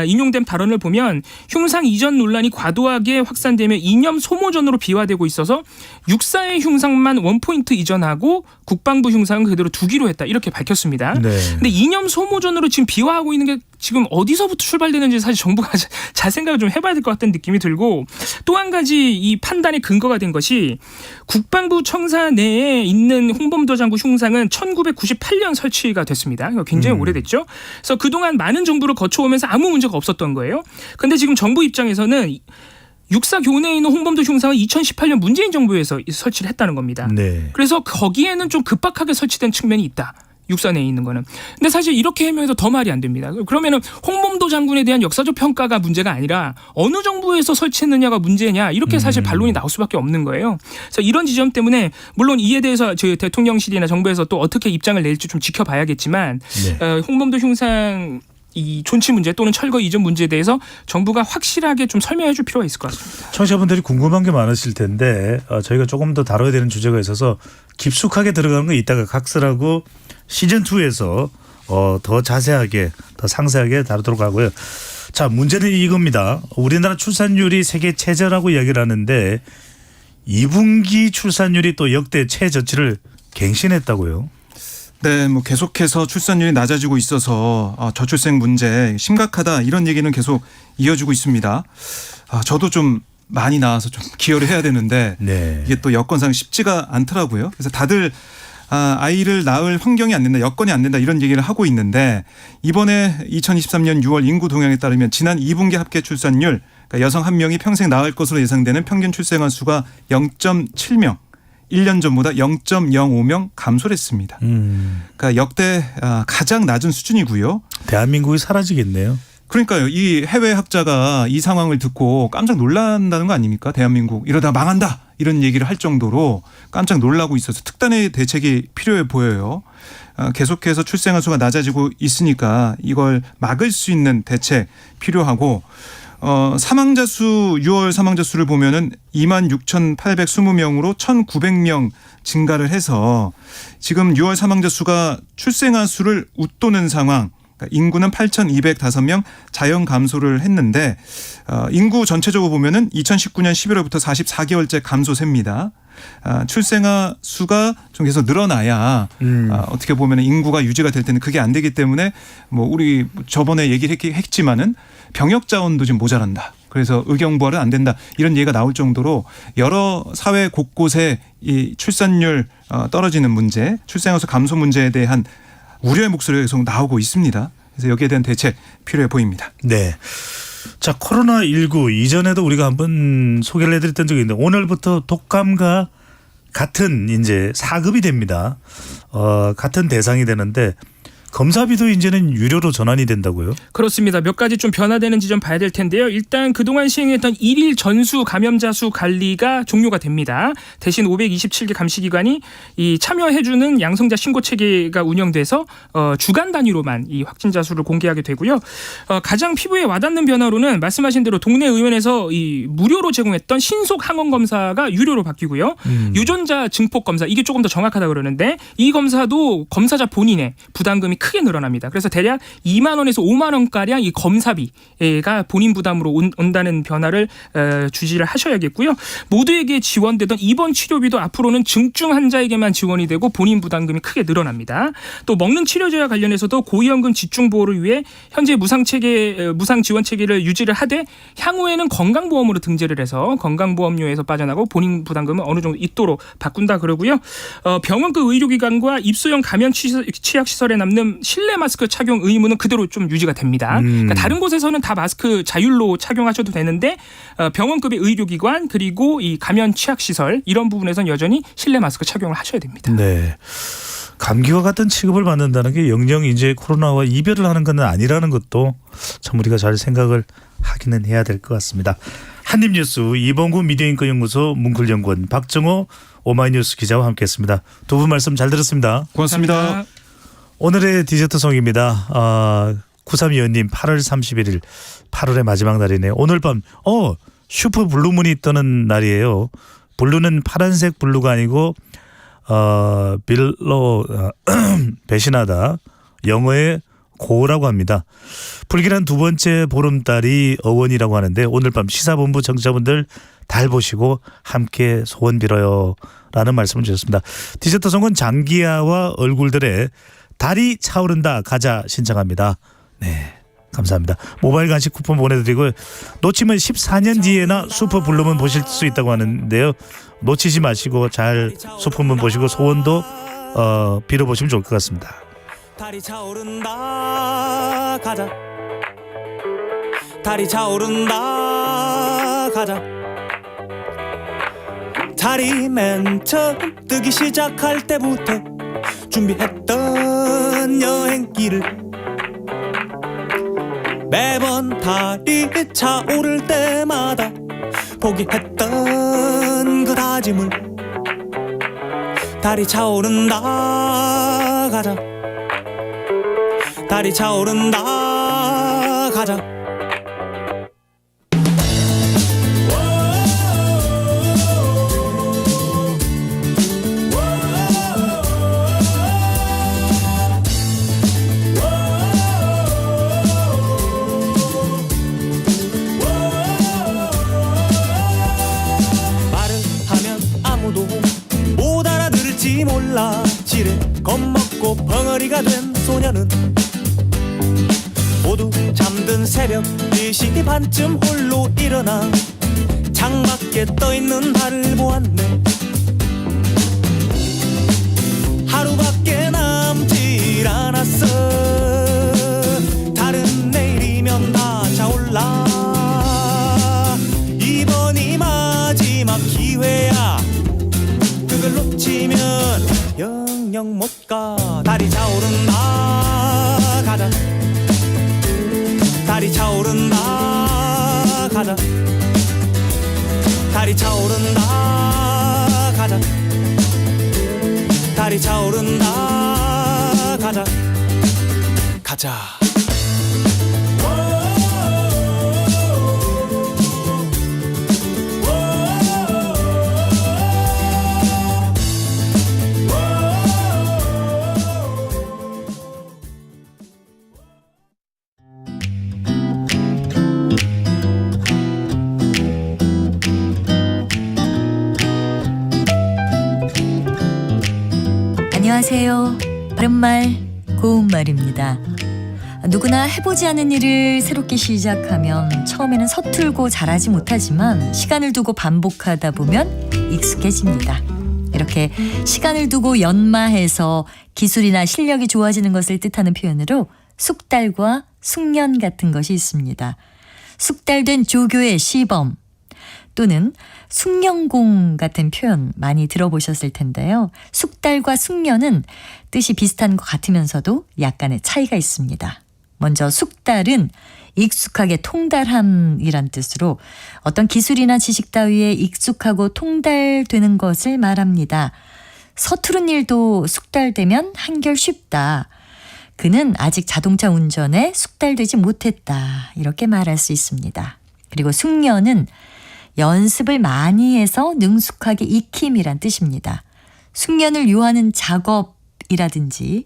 인용된 발언을 보면 흉상 이전 논란이 과도하게 확산되며 이념 소모전으로 비화되고 있어서 육사의 흉상만 원포인트 이전하고 국방부 흉상은 그대로 두기로 했다. 이렇게 밝혔습니다. 네. 근데 이념 소모전으로 지금 비화하고 있는 게 지금 어디서부터 출발되는지 사실 정부가 잘 생각을 좀 해봐야 될 것 같다는 느낌이 들고 또 한 가지 이 판단의 근거가 된 것이 국방부 청사 내에 있는 홍범도 장군 흉상은 1998년 설치가 됐습니다. 굉장히 오래됐죠. 그래서 그동안 많은 정부를 거쳐오면서 아무 문제가 없었던 거예요. 그런데 지금 정부 입장에서는 육사 교내에 있는 홍범도 흉상은 2018년 문재인 정부에서 설치를 했다는 겁니다. 네. 그래서 거기에는 좀 급박하게 설치된 측면이 있다. 육사 내에 있는 거는. 근데 사실 이렇게 해명해도 더 말이 안 됩니다. 그러면은 홍범도 장군에 대한 역사적 평가가 문제가 아니라 어느 정부에서 설치했느냐가 문제냐 이렇게 사실 반론이 나올 수밖에 없는 거예요. 그래서 이런 지점 때문에 물론 이에 대해서 저희 대통령실이나 정부에서 또 어떻게 입장을 낼지 좀 지켜봐야겠지만 홍범도 흉상 이 존치 문제 또는 철거 이전 문제에 대해서 정부가 확실하게 좀 설명해 줄 필요가 있을 것 같습니다. 청취자분들이 궁금한 게 많으실 텐데 저희가 조금 더 다뤄야 되는 주제가 있어서 깊숙하게 들어가는 거 이따가 각설하고 시즌2에서 더 자세하게 더 상세하게 다루도록 하고요. 자, 문제는 이겁니다. 우리나라 출산율이 세계 최저라고 이야기를 하는데 2분기 출산율이 또 역대 최저치를 갱신했다고요. 네, 뭐 계속해서 출산율이 낮아지고 있어서 저출생 문제 심각하다 이런 얘기는 계속 이어지고 있습니다. 저도 좀 많이 나와서 좀 기여를 해야 되는데 이게 또 여건상 쉽지가 않더라고요. 그래서 다들 아이를 낳을 환경이 안 된다, 여건이 안 된다 이런 얘기를 하고 있는데 이번에 2023년 6월 인구 동향에 따르면 지난 2분기 합계 출산율 그러니까 여성 1명이 평생 낳을 것으로 예상되는 평균 출생아 수가 0.7명. 1년 전보다 0.05명 감소를 했습니다. 그러니까 역대 가장 낮은 수준이고요. 대한민국이 사라지겠네요. 그러니까요. 이 해외 학자가 이 상황을 듣고 깜짝 놀란다는 거 아닙니까? 대한민국 이러다 망한다 이런 얘기를 할 정도로 깜짝 놀라고 있어서 특단의 대책이 필요해 보여요. 계속해서 출생아 수가 낮아지고 있으니까 이걸 막을 수 있는 대책 필요하고 사망자 수 6월 사망자 수를 보면은 26,820명으로 1,900명 증가를 해서 지금 6월 사망자 수가 출생아 수를 웃도는 상황. 인구는 8,205명 자연 감소를 했는데 인구 전체적으로 보면은 2019년 11월부터 44개월째 감소세입니다. 출생아 수가 좀 계속 늘어나야 어떻게 보면 인구가 유지가 될 때는 그게 안 되기 때문에 뭐 우리 저번에 얘기를 했지만은 병역 자원도 좀 모자란다. 그래서 의경부활은 안 된다. 이런 얘기가 나올 정도로 여러 사회 곳곳에 이 출산율 떨어지는 문제, 출생아 수 감소 문제에 대한 우려의 목소리가 계속 나오고 있습니다. 그래서 여기에 대한 대책 필요해 보입니다. 네. 자, 코로나19 이전에도 우리가 한번 소개를 해드렸던 적이 있는데 오늘부터 독감과 같은 이제 4급이 됩니다. 같은 대상이 되는데 검사비도 이제는 유료로 전환이 된다고요? 그렇습니다. 몇 가지 좀 변화되는 지점 봐야 될 텐데요. 일단 그동안 시행했던 1일 전수 감염자 수 관리가 종료가 됩니다. 대신 527개 감시기관이 이 참여해주는 양성자 신고 체계가 운영돼서 주간 단위로만 이 확진자 수를 공개하게 되고요. 가장 피부에 와닿는 변화로는 말씀하신 대로 동네 의원에서 이 무료로 제공했던 신속 항원 검사가 유료로 바뀌고요. 유전자 증폭 검사 이게 조금 더 정확하다 그러는데 이 검사도 검사자 본인의 부담금이 크게 늘어납니다. 그래서 대략 2만 원에서 5만 원가량 이 검사비가 본인 부담으로 온다는 변화를 주지를 하셔야겠고요. 모두에게 지원되던 입원 치료비도 앞으로는 중증 환자에게만 지원이 되고 본인 부담금이 크게 늘어납니다. 또 먹는 치료제와 관련해서도 고위험군 집중보호를 위해 현재 무상 지원 체계를 유지를 하되 향후에는 건강보험으로 등재를 해서 건강보험료에서 빠져나고 본인 부담금은 어느 정도 있도록 바꾼다 그러고요. 병원급 의료기관과 입소형 감염 취약시설에 남는 실내 마스크 착용 의무는 그대로 좀 유지가 됩니다. 그러니까 다른 곳에서는 다 마스크 자율로 착용하셔도 되는데 병원급의 의료기관 그리고 이 감염 취약시설 이런 부분에서는 여전히 실내 마스크 착용을 하셔야 됩니다. 네. 감기와 같은 취급을 받는다는 게 영영 이제 코로나와 이별을 하는 건 아니라는 것도 참 우리가 잘 생각을 하기는 해야 될 것 같습니다. 한입뉴스 이봉구 미디어인권 연구소 문클연구원 박정호 오마이뉴스 기자와 함께했습니다. 두 분 말씀 잘 들었습니다. 고맙습니다. 감사합니다. 오늘의 디저트송입니다. 93위원님 8월 31일 8월의 마지막 날이네요. 오늘 밤 슈퍼 블루문이 뜨는 날이에요. 블루는 파란색 블루가 아니고 빌로 배신하다 영어의 고라고 합니다. 불길한 두 번째 보름달이 어원이라고 하는데 오늘 밤 시사본부 청취자분들 달 보시고 함께 소원 빌어요 라는 말씀을 주셨습니다. 디저트송은 장기하와 얼굴들의 달이 차오른다 가자 신청합니다. 네, 감사합니다. 모바일 간식 쿠폰 보내드리고 놓치면 14년 뒤에나 슈퍼블루문 보실 수 있다고 하는데요. 놓치지 마시고 잘 슈퍼문 보시고 소원도 빌어보시면 좋을 것 같습니다. 달이 차오른다 가자 달이 차오른다 가자 달이 맨 처음 뜨기 시작할 때부터 준비했던 여행길을 매번 달이 차오를 때마다 포기했던 그 다짐을 달이 차오른다 가자 달이 차오른다 가자 말을 하면 아무도 못 알아들을지 몰라 지레 겁먹고 벙어리가 된 소녀는 모두 잠든 새벽 4시 반쯤 홀로 일어나 창밖에 떠있는 달을 보았네. 하루밖에 남질 않았어. 달은 내일이면 다 차올라. 이번이 마지막 기회야. 그걸 놓치면 영영 못 가. 달이 차오른다 가자. 달이 달이 차오른다 가자 달이 차오른다 가자 달이 차오른다 가자 가자 안녕하세요. 바른말 고운말입니다. 누구나 해보지 않은 일을 새롭게 시작하면 처음에는 서툴고 잘하지 못하지만 시간을 두고 반복하다 보면 익숙해집니다. 이렇게 시간을 두고 연마해서 기술이나 실력이 좋아지는 것을 뜻하는 표현으로 숙달과 숙련 같은 것이 있습니다. 숙달된 조교의 시범 또는 숙련공 같은 표현 많이 들어보셨을 텐데요. 숙달과 숙련은 뜻이 비슷한 것 같으면서도 약간의 차이가 있습니다. 먼저 숙달은 익숙하게 통달함이란 뜻으로 어떤 기술이나 지식 따위에 익숙하고 통달되는 것을 말합니다. 서투른 일도 숙달되면 한결 쉽다. 그는 아직 자동차 운전에 숙달되지 못했다. 이렇게 말할 수 있습니다. 그리고 숙련은 연습을 많이 해서 능숙하게 익힘이란 뜻입니다. 숙련을 요하는 작업이라든지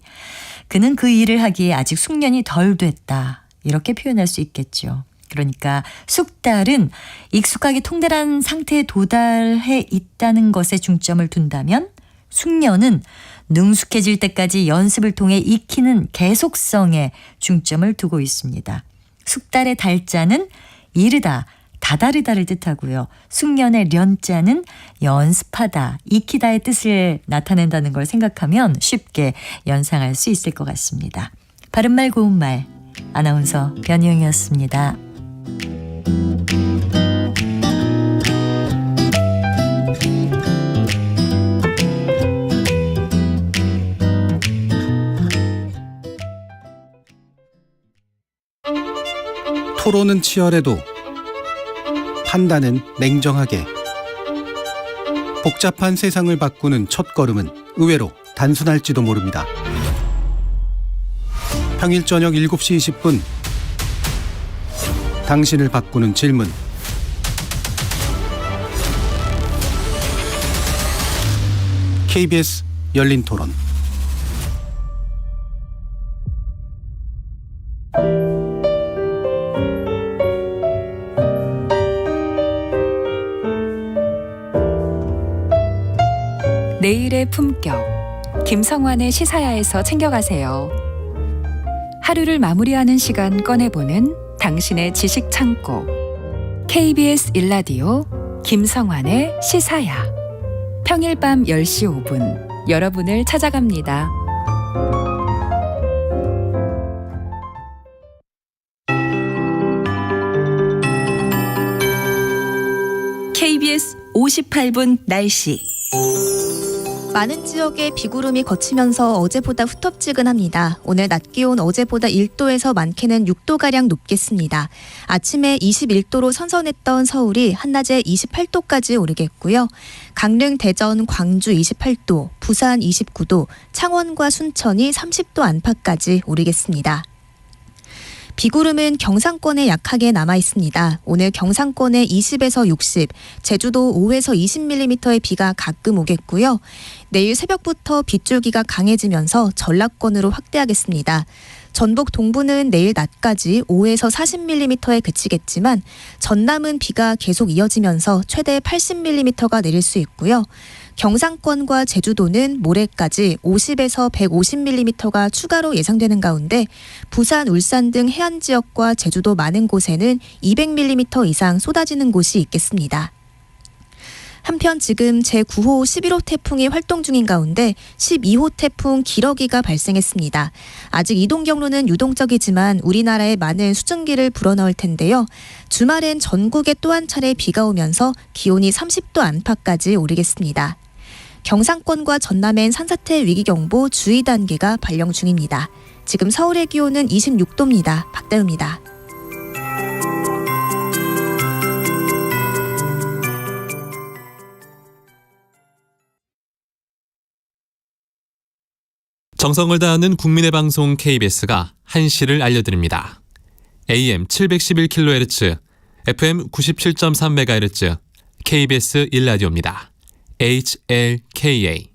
그는 그 일을 하기에 아직 숙련이 덜 됐다. 이렇게 표현할 수 있겠죠. 그러니까 숙달은 익숙하게 통달한 상태에 도달해 있다는 것에 중점을 둔다면 숙련은 능숙해질 때까지 연습을 통해 익히는 계속성에 중점을 두고 있습니다. 숙달의 달자는 이르다, 다다르다를 뜻하고요. 숙련의 련자는 연습하다, 익히다의 뜻을 나타낸다는 걸 생각하면 쉽게 연상할 수 있을 것 같습니다. 바른말 고운말 아나운서 변희영이었습니다. 토론은 치열해도 판단은 냉정하게. 복잡한 세상을 바꾸는 첫걸음은 의외로 단순할지도 모릅니다. 평일 저녁 7시 20분 당신을 바꾸는 질문. KBS 열린 토론. 내일의 품격, 김성환의 시사야에서 챙겨가세요. 하루를 마무리하는 시간 꺼내보는 당신의 지식 창고. KBS 1라디오 김성환의 시사야. 평일 밤 10시 5분 여러분을 찾아갑니다. KBS 58분 날씨. 많은 지역에 비구름이 거치면서 어제보다 후텁지근합니다. 오늘 낮 기온 어제보다 1도에서 많게는 6도가량 높겠습니다. 아침에 21도로 선선했던 서울이 한낮에 28도까지 오르겠고요. 강릉, 대전, 광주 28도, 부산 29도, 창원과 순천이 30도 안팎까지 오르겠습니다. 비구름은 경상권에 약하게 남아 있습니다. 오늘 경상권에 20에서 60, 제주도 5에서 20mm의 비가 가끔 오겠고요. 내일 새벽부터 빗줄기가 강해지면서 전라권으로 확대하겠습니다. 전북 동부는 내일 낮까지 5에서 40mm에 그치겠지만 전남은 비가 계속 이어지면서 최대 80mm가 내릴 수 있고요. 경상권과 제주도는 모레까지 50에서 150mm가 추가로 예상되는 가운데 부산, 울산 등 해안 지역과 제주도 많은 곳에는 200mm 이상 쏟아지는 곳이 있겠습니다. 한편 지금 제9호 11호 태풍이 활동 중인 가운데 12호 태풍 기러기가 발생했습니다. 아직 이동 경로는 유동적이지만 우리나라에 많은 수증기를 불어넣을 텐데요. 주말엔 전국에 또 한 차례 비가 오면서 기온이 30도 안팎까지 오르겠습니다. 경상권과 전남엔 산사태 위기경보 주의 단계가 발령 중입니다. 지금 서울의 기온은 26도입니다. 박다우입니다. 정성을 다하는 국민의 방송 KBS가 한시를 알려드립니다. AM 711kHz, FM 97.3MHz, KBS 1라디오입니다. HLKA.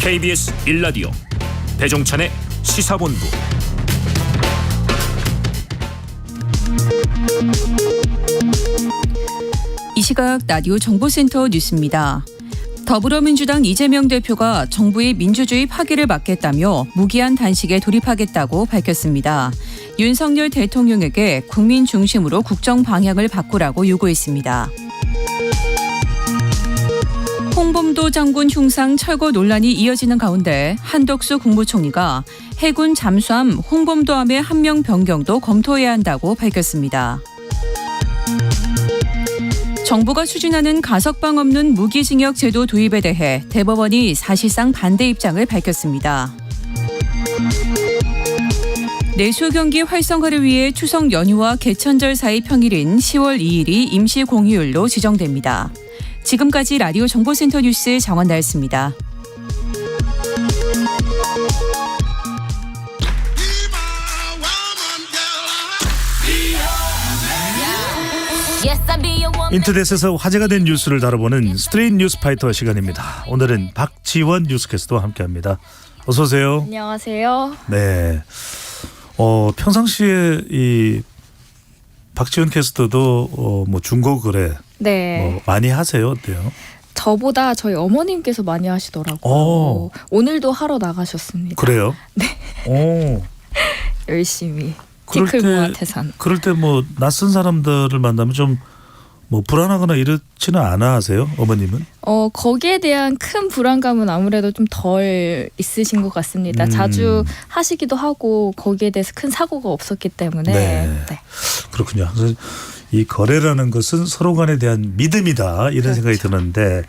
KBS 1라디오 배종찬의 시사본부. 이 시각 라디오 정보센터 뉴스입니다. 더불어민주당 이재명 대표가 정부의 민주주의 파괴를 막겠다며 무기한 단식에 돌입하겠다고 밝혔습니다. 윤석열 대통령에게 국민 중심으로 국정 방향을 바꾸라고 요구했습니다. 홍범도 장군 흉상 철거 논란이 이어지는 가운데 한덕수 국무총리가 해군 잠수함 홍범도함의 한 명 변경도 검토해야 한다고 밝혔습니다. 정부가 추진하는 가석방 없는 무기징역 제도 도입에 대해 대법원이 사실상 반대 입장을 밝혔습니다. 내수 경기 활성화를 위해 추석 연휴와 개천절 사이 평일인 10월 2일이 임시 공휴일로 지정됩니다. 지금까지 라디오 정보센터 뉴스 정원나였습니다. 인터넷에서 화제가 된 뉴스를 다뤄보는 스트레이트 뉴스파이터 시간입니다. 오늘은 박지원 뉴스캐스터와 함께합니다. 어서 오세요. 안녕하세요. 네. 평상시에 이 박지원 캐스터도 뭐 중고 거래 네. 많이 하세요? 어때요? 저보다 저희 어머님께서 많이 하시더라고요. 오늘도 하러 나가셨습니다. 그래요? 네. 오. 열심히. 티클모아 태산. 그럴 때 뭐 낯선 사람들을 만나면 좀 뭐 불안하거나 이렇지는 않아 하세요? 어머님은? 거기에 대한 큰 불안감은 아무래도 좀 덜 있으신 것 같습니다. 자주 하시기도 하고 거기에 대해서 큰 사고가 없었기 때문에. 네. 네. 그렇군요. 그래서 이 거래라는 것은 서로 간에 대한 믿음이다 이런 생각이 드는데,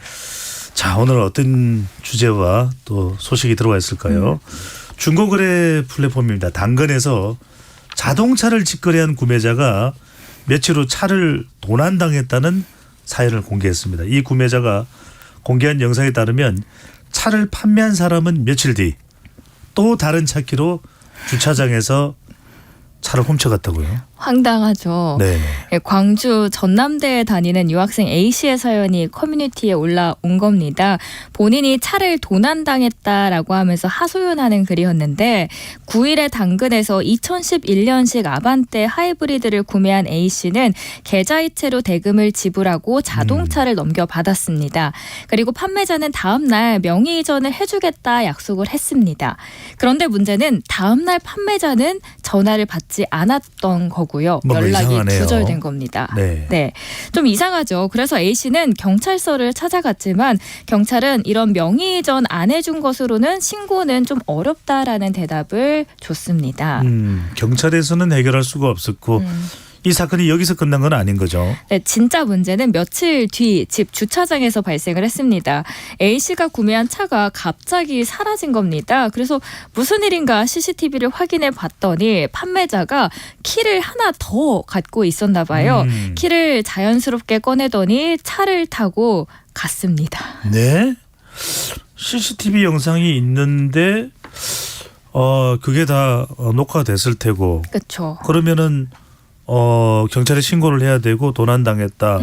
자, 오늘 어떤 주제와 또 소식이 들어와 있을까요? 중고거래 플랫폼입니다. 당근에서 자동차를 직거래한 구매자가 며칠 후 차를 도난당했다는 사연을 공개했습니다. 이 구매자가 공개한 영상에 따르면 차를 판매한 사람은 며칠 뒤 또 다른 차키로 주차장에서 차를 훔쳐갔다고요? 황당하죠. 네. 광주 전남대에 다니는 유학생 A씨의 사연이 커뮤니티에 올라온 겁니다. 본인이 차를 도난당했다라고 하면서 하소연하는 글이었는데 9일에 당근에서 2011년식 아반떼 하이브리드를 구매한 A씨는 계좌이체로 대금을 지불하고 자동차를 넘겨받았습니다. 그리고 판매자는 다음 날 명의 이전을 해주겠다 약속을 했습니다. 그런데 문제는 다음 날 판매자는 전화를 받지 않았던 거고요. 연락이 이상하네요. 두절된 겁니다. 네. 좀 이상하죠. 그래서 A씨는 경찰서를 찾아갔지만 경찰은 이런 명의 이전 안 해준 것으로는 신고는 좀 어렵다라는 대답을 줬습니다. 경찰에서는 해결할 수가 없었고 이 사건이 여기서 끝난 건 아닌 거죠. 네, 진짜 문제는 며칠 뒤 집 주차장에서 발생을 했습니다. A씨가 구매한 차가 갑자기 사라진 겁니다. 그래서 무슨 일인가 CCTV를 확인해 봤더니 판매자가 키를 하나 더 갖고 있었나 봐요. 키를 자연스럽게 꺼내더니 차를 타고 갔습니다. 네? CCTV 영상이 있는데 그게 다 녹화됐을 테고. 그렇죠. 그러면은 경찰에 신고를 해야 되고 도난당했다.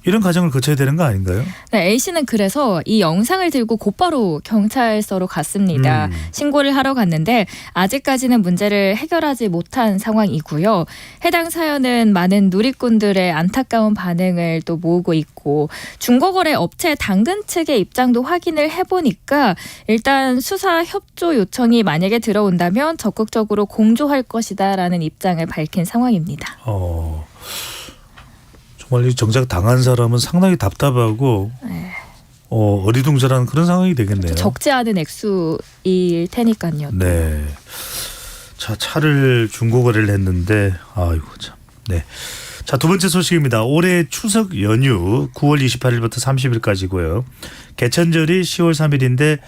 이런 과정을 거쳐야 되는 거 아닌가요? 네, A씨는 그래서 이 영상을 들고 곧바로 경찰서로 갔습니다. 신고를 하러 갔는데 아직까지는 문제를 해결하지 못한 상황이고요. 해당 사연은 많은 누리꾼들의 안타까운 반응을 또 모으고 있고 중고거래 업체 당근 측의 입장도 확인을 해보니까 일단 수사 협조 요청이 만약에 들어온다면 적극적으로 공조할 것이다라는 입장을 밝힌 상황입니다. 정말 이 정작 당한 사람은 상당히 답답하고 어리둥절한 그런 상황이 되겠네요. 적지 않은 액수일 테니까요. 네. 자, 차를 중고 거래를 했는데 아이고 참. 네. 자, 두 번째 소식입니다. 올해 추석 연휴 9월 28일부터 30일까지고요. 개천절이 10월 3일인데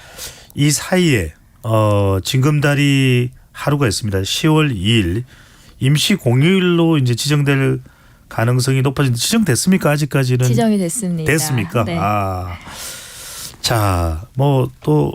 이 사이에 징검다리 하루가 있습니다. 10월 2일 임시 공휴일로 이제 지정될 가능성이 높아진다. 지정됐습니까? 아직까지는 지정이 됐습니다. 됐습니까? 네. 자, 뭐 또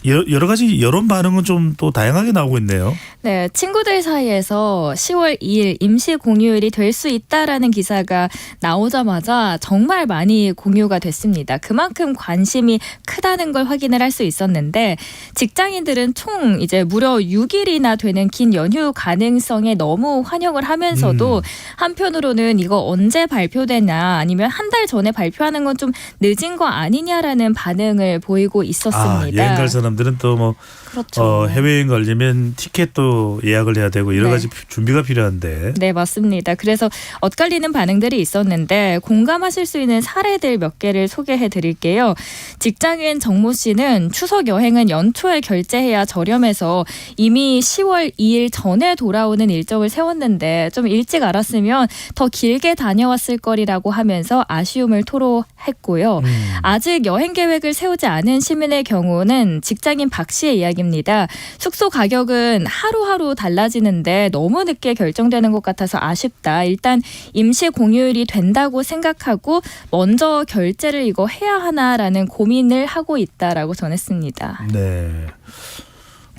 여러 가지 여론 반응은 좀 또 다양하게 나오고 있네요. 네, 친구들 사이에서 10월 2일 임시 공휴일이 될 수 있다라는 기사가 나오자마자 정말 많이 공유가 됐습니다. 그만큼 관심이 크다는 걸 확인을 할 수 있었는데 직장인들은 총 이제 무려 6일이나 되는 긴 연휴 가능성에 너무 환영을 하면서도 한편으로는 이거 언제 발표되냐 아니면 한 달 전에 발표하는 건 좀 늦은 거 아니냐라는 반응을 보이고 있었습니다. 여행 갈 사람들은 또 뭐 그렇죠. 해외여행 가려면 티켓도 예약을 해야 되고 여러 네. 가지 준비가 필요한데. 네, 맞습니다. 그래서 엇갈리는 반응들이 있었는데 공감하실 수 있는 사례들 몇 개를 소개해 드릴게요. 직장인 정모 씨는 추석 여행은 연초에 결제해야 저렴해서 이미 10월 2일 전에 돌아오는 일정을 세웠는데 좀 일찍 알았으면 더 길게 다녀왔을 거리라고 하면서 아쉬움을 토로했고요. 아직 여행 계획을 세우지 않은 시민의 경우는 직장인 박 씨의 이야기입니다. 숙소 가격은 하루하루 달라지는데 너무 늦게 결정되는 것 같아서 아쉽다. 일단 임시 공휴일이 된다고 생각하고 먼저 결제를 이거 해야 하나라는 고민을 하고 있다라고 전했습니다. 네.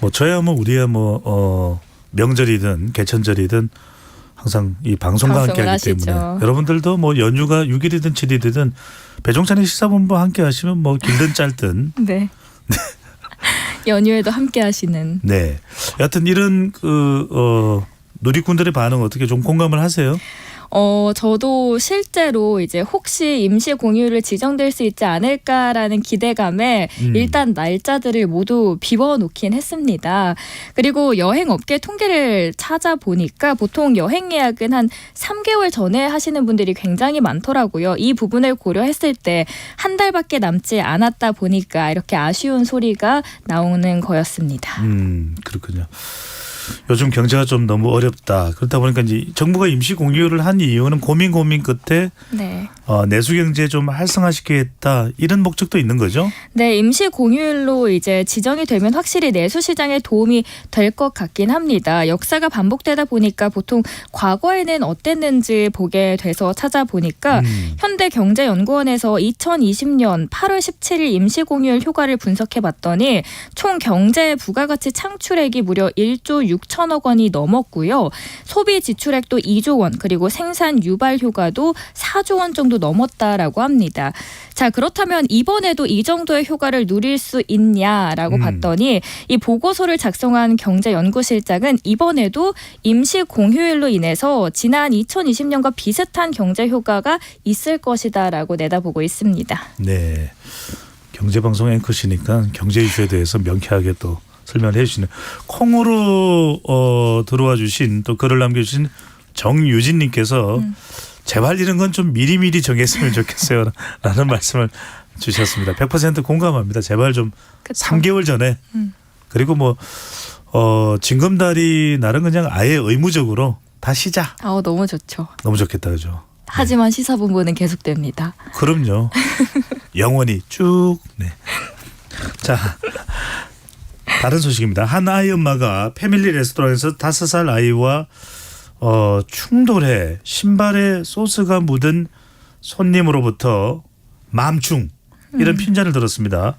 뭐 저야 뭐 우리야 뭐 명절이든 개천절이든 항상 이 방송과 함께하기 하시죠. 때문에 여러분들도 뭐 연휴가 6일이든 7일이든 배종찬의 시사본부 함께 하시면 뭐 길든 짧든 네. 연휴에도 함께 하시는. 네. 여하튼 이런 누리꾼들의 반응 어떻게 좀 공감을 하세요? 저도 실제로 이제 혹시 임시 공휴일을 지정될 수 있지 않을까라는 기대감에 일단 날짜들을 모두 비워놓긴 했습니다. 그리고 여행업계 통계를 찾아보니까 보통 여행 예약은 한 3개월 전에 하시는 분들이 굉장히 많더라고요. 이 부분을 고려했을 때 한 달밖에 남지 않았다 보니까 이렇게 아쉬운 소리가 나오는 거였습니다. 그렇군요. 요즘 경제가 좀 너무 어렵다. 그렇다 보니까 이제 정부가 임시 공휴일을 한 이유는 고민 끝에 네. 내수 경제 좀 활성화시키겠다 이런 목적도 있는 거죠. 네, 임시 공휴일로 이제 지정이 되면 확실히 내수 시장에 도움이 될 것 같긴 합니다. 역사가 반복되다 보니까 보통 과거에는 어땠는지 보게 돼서 찾아보니까 현대경제연구원에서 2020년 8월 17일 임시 공휴일 효과를 분석해 봤더니 총 경제 부가가치 창출액이 무려 1조 6천억 원이 넘었고요. 소비 지출액도 2조 원, 그리고 생산 유발 효과도 4조 원 정도 넘었다라고 합니다. 자, 그렇다면 이번에도 이 정도의 효과를 누릴 수 있냐라고 봤더니 이 보고서를 작성한 경제연구실장은 이번에도 임시 공휴일로 인해서 지난 2020년과 비슷한 경제 효과가 있을 것이다라고 내다보고 있습니다. 네. 경제방송 앵커시니까 경제 이슈에 대해서 명쾌하게 또 설명을 해주시는 콩으로 들어와 주신 또 글을 남겨주신 정유진님께서 제발 이런 건 좀 미리미리 정했으면 좋겠어요 라는 말씀을 주셨습니다. 100% 공감합니다. 제발 좀 그쵸. 3개월 전에 그리고 뭐 징검다리 날은 그냥 아예 의무적으로 다 쉬자. 너무 좋죠. 너무 좋겠다 그죠. 하지만 시사본부는 계속됩니다. 그럼요. 영원히 쭉. 네. 자. 다른 소식입니다. 한 아이 엄마가 패밀리 레스토랑에서 5살 아이와 충돌해 신발에 소스가 묻은 손님으로부터 맘충 이런 핀잔을 들었습니다.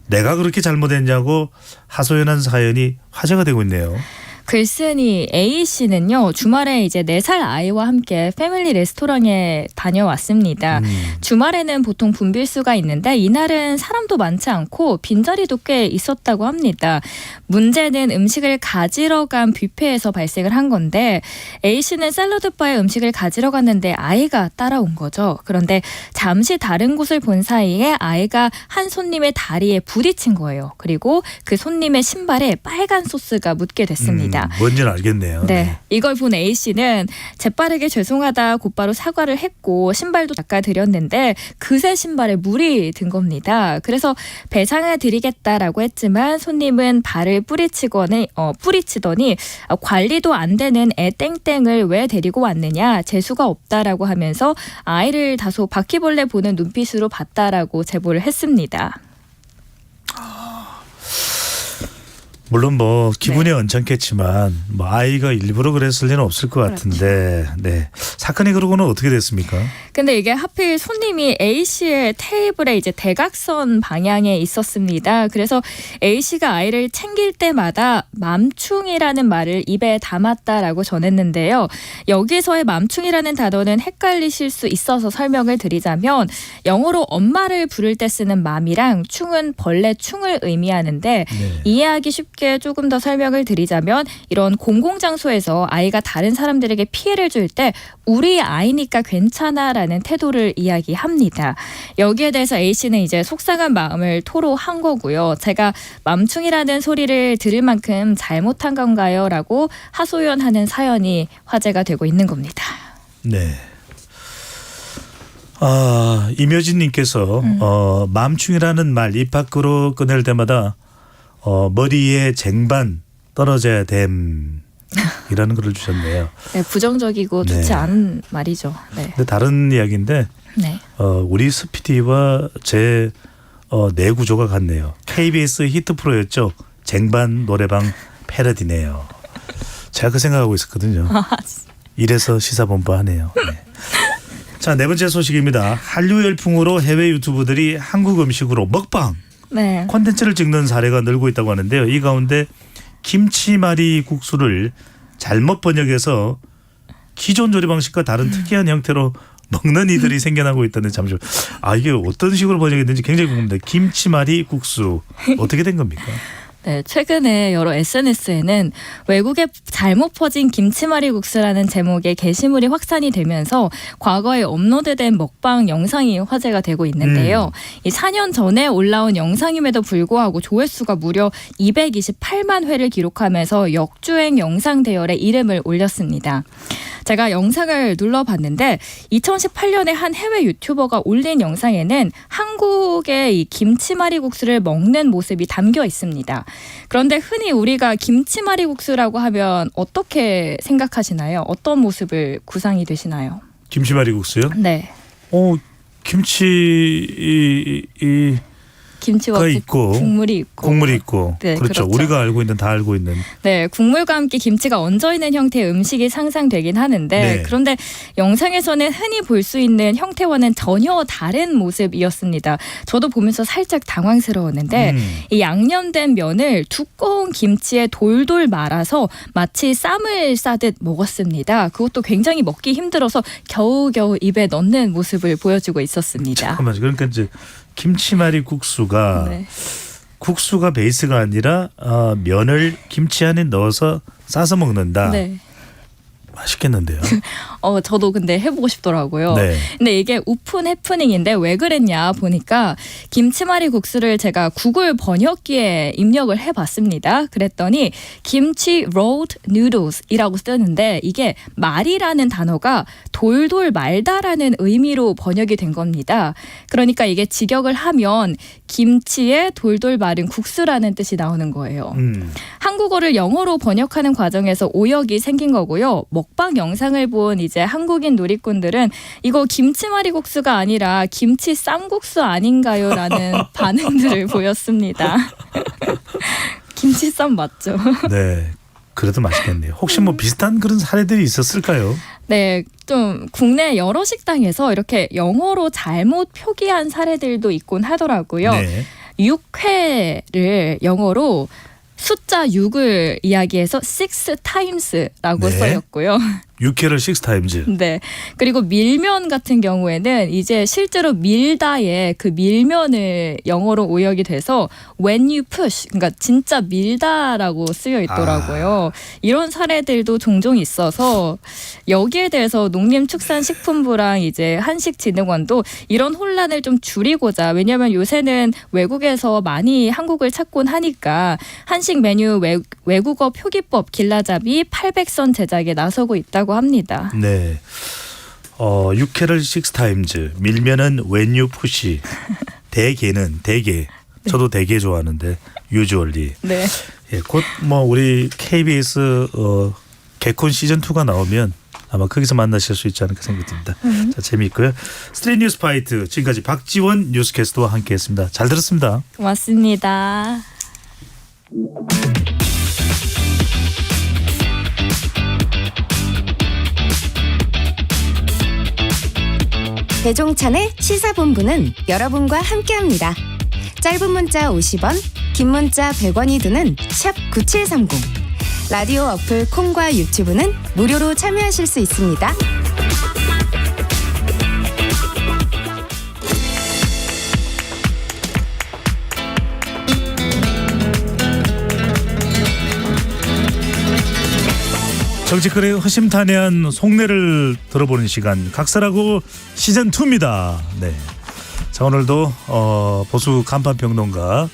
내가 그렇게 잘못했냐고 하소연한 사연이 화제가 되고 있네요. 글쓴이 A씨는요. 주말에 이제 4살 아이와 함께 패밀리 레스토랑에 다녀왔습니다. 주말에는 보통 분빌수가 있는데 이날은 사람도 많지 않고 빈자리도 꽤 있었다고 합니다. 문제는 음식을 가지러 간 뷔페에서 발생을 한 건데 A씨는 샐러드바에 음식을 가지러 갔는데 아이가 따라온 거죠. 그런데 잠시 다른 곳을 본 사이에 아이가 한 손님의 다리에 부딪힌 거예요. 그리고 그 손님의 신발에 빨간 소스가 묻게 됐습니다. 있습니다. 뭔지는 알겠네요. 네. 이걸 본 A씨는 재빠르게 죄송하다 곧바로 사과를 했고 신발도 닦아드렸는데 그새 신발에 물이 든 겁니다. 그래서 배상을 드리겠다라고 했지만 손님은 발을 뿌리치더니 관리도 안 되는 애 땡땡을 왜 데리고 왔느냐 재수가 없다라고 하면서 아이를 다소 바퀴벌레 보는 눈빛으로 봤다라고 제보를 했습니다. 물론 뭐 기분이 언짢겠지만 뭐 아이가 일부러 그랬을 리는 없을 것 같은데 네. 사건이 그러고는 어떻게 됐습니까? 근데 이게 하필 손님이 A씨의 테이블에 이제 대각선 방향에 있었습니다. 그래서 A씨가 아이를 챙길 때마다 맘충이라는 말을 입에 담았다라고 전했는데요. 여기서의 맘충이라는 단어는 헷갈리실 수 있어서 설명을 드리자면 영어로 엄마를 부를 때 쓰는 맘이랑 충은 벌레 충을 의미하는데 이해하기 쉽게 조금 더 설명을 드리자면 이런 공공장소에서 아이가 다른 사람들에게 피해를 줄 때 우리 아이니까 괜찮아라는 태도를 이야기합니다. 여기에 대해서 A씨는 이제 속상한 마음을 토로한 거고요. 제가 맘충이라는 소리를 들을 만큼 잘못한 건가요? 라고 하소연하는 사연이 화제가 되고 있는 겁니다. 네. 이묘진님께서 맘충이라는 말 입 밖으로 꺼낼 때마다 머리에 쟁반 떨어져야 됨 이라는 글을 주셨네요. 네, 부정적이고 좋지 않은 말이죠. 네. 근데 다른 이야기인데 네. 우리 스피디와 제 내 구조가 같네요. KBS 히트 프로였죠. 쟁반 노래방 패러디네요. 제가 그 생각하고 있었거든요. 이래서 시사본부 하네요. 네. 자, 네 번째 소식입니다. 한류 열풍으로 해외 유튜버들이 한국 음식으로 먹방 네. 콘텐츠를 찍는 사례가 늘고 있다고 하는데요. 이 가운데 김치말이 국수를 잘못 번역해서 기존 조리 방식과 다른 특이한 형태로 먹는 이들이 생겨나고 있다는 잠시 이게 어떤 식으로 번역했는지 굉장히 궁금합니다. 김치말이 국수 어떻게 된 겁니까? 네, 최근에 여러 SNS에는 외국에 잘못 퍼진 김치말이국수라는 제목의 게시물이 확산이 되면서 과거에 업로드된 먹방 영상이 화제가 되고 있는데요. 이 4년 전에 올라온 영상임에도 불구하고 조회수가 무려 228만 회를 기록하면서 역주행 영상 대열에 이름을 올렸습니다. 제가 영상을 눌러봤는데 2018년에 한 해외 유튜버가 올린 영상에는 한국의 이 김치말이국수를 먹는 모습이 담겨 있습니다. 그런데 흔히 우리가 김치말이국수라고 하면 어떻게 생각하시나요? 어떤 모습을 구상이 되시나요? 김치말이국수요? 네. 김치와 있고 국물이 있고 네, 그렇죠. 우리가 알고 있는 다 알고 있는 네, 국물과 함께 김치가 얹어 있는 형태의 음식이 상상되긴 하는데 그런데 영상에서는 흔히 볼 수 있는 형태와는 전혀 다른 모습이었습니다. 저도 보면서 살짝 당황스러웠는데 이 양념된 면을 두꺼운 김치에 돌돌 말아서 마치 쌈을 싸듯 먹었습니다. 그것도 굉장히 먹기 힘들어서 겨우겨우 입에 넣는 모습을 보여주고 있었습니다. 잠깐만요. 그러니까 이제 김치말이 국수가 국수가 베이스가 아니라 면을 김치 안에 넣어서 싸서 먹는다. 네. 맛있겠는데요. 저도 근데 해보고 싶더라고요. 네. 근데 이게 오픈 해프닝인데 왜 그랬냐 보니까 김치말이 국수를 제가 구글 번역기에 입력을 해봤습니다. 그랬더니 김치 rolled noodles이라고 뜨는데 이게 말이라는 단어가 돌돌 말다라는 의미로 번역이 된 겁니다. 그러니까 이게 직역을 하면 김치에 돌돌 마른 국수라는 뜻이 나오는 거예요. 한국어를 영어로 번역하는 과정에서 오역이 생긴 거고요. 먹방 영상을 본 이제 한국인 누리꾼들은 이거 김치말이국수가 아니라 김치 쌈국수 아닌가요?라는 반응들을 보였습니다. 김치쌈 맞죠? 네, 그래도 맛있겠네요. 혹시 뭐 비슷한 그런 사례들이 있었을까요? 네, 좀 국내 여러 식당에서 이렇게 영어로 잘못 표기한 사례들도 있곤 하더라고요. 네. 6회를 영어로 숫자 6을 이야기해서 6 times라고 써였고요. 육회를 6타임즈. 네. 그리고 밀면 같은 경우에는 이제 실제로 밀다의 그 밀면을 영어로 오역이 돼서 when you push, 그러니까 진짜 밀다라고 쓰여 있더라고요. 이런 사례들도 종종 있어서 여기에 대해서 농림축산식품부랑 이제 한식진흥원도 이런 혼란을 좀 줄이고자, 왜냐하면 요새는 외국에서 많이 한국을 찾곤 하니까 한식 메뉴 외국어 표기법 길라잡이 800선 제작에 나서고 있다고 합니다. 네. 육회를 6타임즈, 밀면은 when you push, 대게는 대게. 저도 대게 좋아하는데 usually. 네. 예, 곧 뭐 우리 KBS 개콘 시즌 2가 나오면 아마 거기서 만나실 수 있지 않을까 생각됩니다. 자, 재미있고요. 스트레이트 뉴스 파이트, 지금까지 박지원 뉴스캐스터와 함께했습니다. 잘 들었습니다. 고맙습니다. 배종찬의 시사본부는 여러분과 함께합니다. 짧은 문자 50원, 긴 문자 100원이 드는 샵 9730. 라디오 어플 콩과 유튜브는 무료로 참여하실 수 있습니다. 정치권의 허심탄회한 속내를 들어보는 시간, 각설하고 시즌 2입니다. 네. 자, 오늘도 보수 간판 평론가,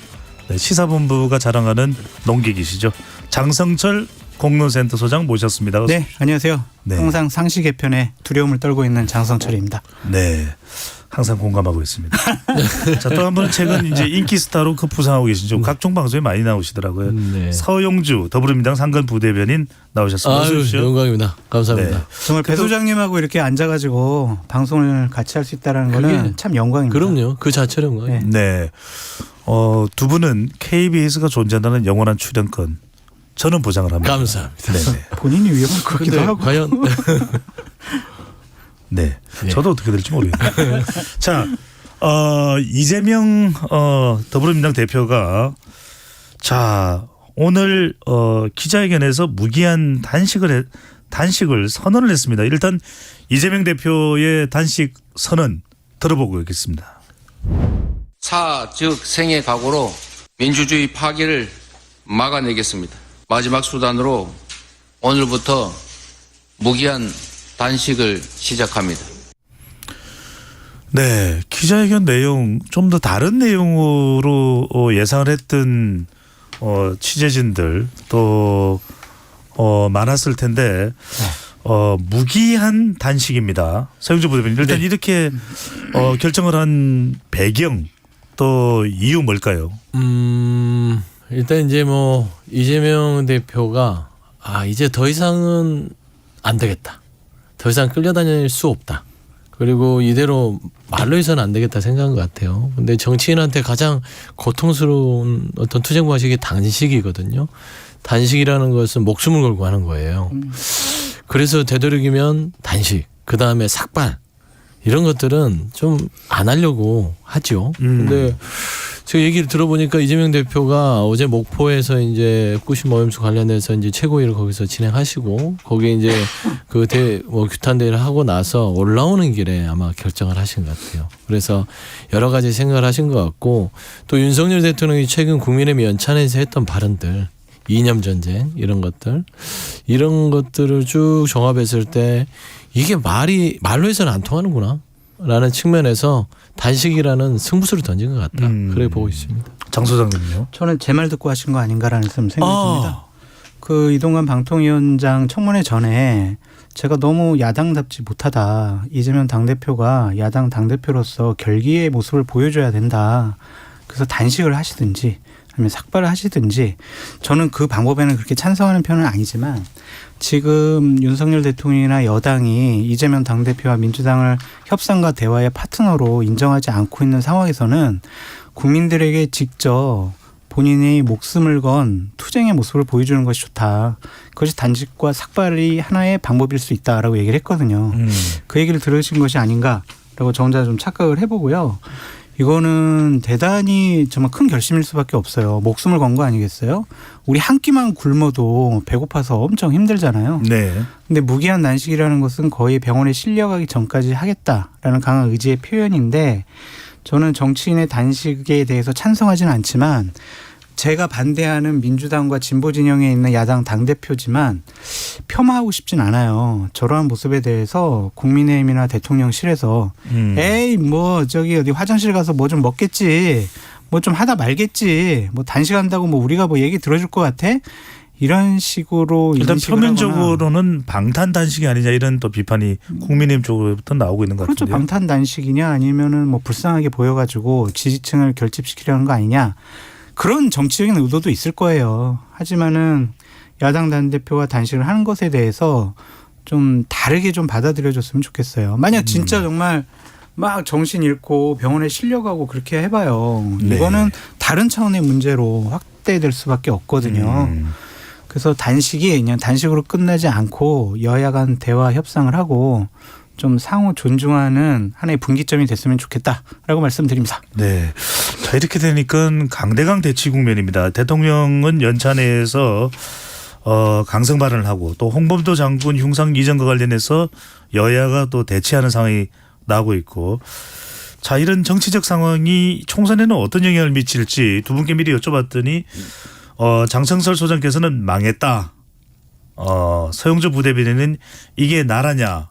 네, 시사본부가 자랑하는 농객이시죠. 장성철 공론센터 소장 모셨습니다. 네, 안녕하세요. 네. 항상 상시 개편에 두려움을 떨고 있는 장성철입니다. 네, 항상 공감하고 있습니다. 자, 또 한 분은 최근 이제 인기 스타로 급부상하고 계시죠. 각종 방송에 많이 나오시더라고요. 네. 서용주 더불어민주당 상근 부대변인 나오셨습니다. 어서 오십시오. 영광입니다. 감사합니다. 네. 정말 배 소장님하고 이렇게 앉아가지고 방송을 같이 할 수 있다는 거는 참 영광입니다. 그럼요. 그 자체로 영광이에요. 네. 두 분은 KBS가 존재한다는 영원한 출연권 저는 보장을 합니다. 감사합니다. 네네. 본인이 위험할 것 같기도 하고. 과연 네. 저도 어떻게 될지 모르겠네요. 자, 이재명 더불어민주당 대표가 자 오늘 기자회견에서 무기한 단식을 선언을 했습니다. 일단 이재명 대표의 단식 선언 들어보고 있겠습니다. 즉 생의 각오로 민주주의 파괴를 막아내겠습니다. 마지막 수단으로 오늘부터 무기한 단식을 시작합니다. 네, 기자회견 내용 좀 더 다른 내용으로 예상을 했던 취재진들 또 많았을 텐데 무기한 단식입니다. 서영주 부대변인 일단 이렇게 결정을 한 배경 또 이유 뭘까요? 일단 이제 뭐 이재명 대표가 이제 더 이상은 안 되겠다. 더 이상 끌려다닐 수 없다. 그리고 이대로 말로 해서는 안 되겠다 생각한 것 같아요. 근데 정치인한테 가장 고통스러운 어떤 투쟁 방식이 단식이거든요. 단식이라는 것은 목숨을 걸고 하는 거예요. 그래서 되도록이면 단식, 그 다음에 삭발 이런 것들은 좀 안 하려고 하죠. 근데 제가 얘기를 들어보니까 이재명 대표가 어제 목포에서 이제 90오염수 관련해서 이제 최고위를 거기서 진행하시고 거기에 이제 그 규탄 대회를 하고 나서 올라오는 길에 아마 결정을 하신 것 같아요. 그래서 여러 가지 생각을 하신 것 같고 또 윤석열 대통령이 최근 국민의힘 연찬에서 했던 발언들, 이념 전쟁 이런 것들을 쭉 종합했을 때 이게 말로 해서는 안 통하는구나 라는 측면에서 단식이라는 승부수를 던진 것 같다. 그래 보고 있습니다. 장 소장님요? 저는 제 말 듣고 하신 거 아닌가라는 생각이 듭니다. 그 이동관 방통위원장 청문회 전에 제가 너무 야당답지 못하다. 이재명 당대표가 야당 당대표로서 결기의 모습을 보여줘야 된다. 그래서 단식을 하시든지 아니면 삭발을 하시든지 저는 그 방법에는 그렇게 찬성하는 편은 아니지만 지금 윤석열 대통령이나 여당이 이재명 당대표와 민주당을 협상과 대화의 파트너로 인정하지 않고 있는 상황에서는 국민들에게 직접 본인이 목숨을 건 투쟁의 모습을 보여주는 것이 좋다. 그것이 단식과 삭발이 하나의 방법일 수 있다라고 얘기를 했거든요. 그 얘기를 들으신 것이 아닌가라고 저 혼자 좀 착각을 해보고요. 이거는 대단히 정말 큰 결심일 수밖에 없어요. 목숨을 건 거 아니겠어요? 우리 한 끼만 굶어도 배고파서 엄청 힘들잖아요. 네. 근데 무기한 단식이라는 것은 거의 병원에 실려가기 전까지 하겠다라는 강한 의지의 표현인데 저는 정치인의 단식에 대해서 찬성하지는 않지만 제가 반대하는 민주당과 진보 진영에 있는 야당 당대표지만 폄하하고 싶진 않아요. 저러한 모습에 대해서 국민의힘이나 대통령실에서 에이 뭐 저기 어디 화장실 가서 뭐 좀 먹겠지, 뭐 좀 하다 말겠지, 뭐 단식한다고 뭐 우리가 뭐 얘기 들어줄 것 같아? 이런 식으로 일단 인식을 표면적으로는 방탄 단식이 아니냐 이런 또 비판이 국민의힘 쪽으로부터 나오고 있는 것 그렇죠. 같은데요. 방탄 단식이냐 아니면은 뭐 불쌍하게 보여가지고 지지층을 결집시키려는 거 아니냐. 그런 정치적인 의도도 있을 거예요. 하지만은 야당 당대표가 단식을 하는 것에 대해서 좀 다르게 좀 받아들여줬으면 좋겠어요. 만약 진짜 정말 막 정신 잃고 병원에 실려가고 그렇게 해봐요. 네. 이거는 다른 차원의 문제로 확대될 수밖에 없거든요. 그래서 단식이 그냥 단식으로 끝나지 않고 여야 간 대화 협상을 하고 좀 상호 존중하는 하나의 분기점이 됐으면 좋겠다라고 말씀드립니다. 네. 자, 이렇게 되니까 강대강 대치 국면입니다. 대통령은 연차 내에서 강성 발언을 하고 또 홍범도 장군 흉상 이전과 관련해서 여야가 또 대치하는 상황이 나오고 있고 자, 이런 정치적 상황이 총선에는 어떤 영향을 미칠지 두 분께 미리 여쭤봤더니 장성설 소장께서는 망했다. 서영주 부대변인은 이게 나라냐.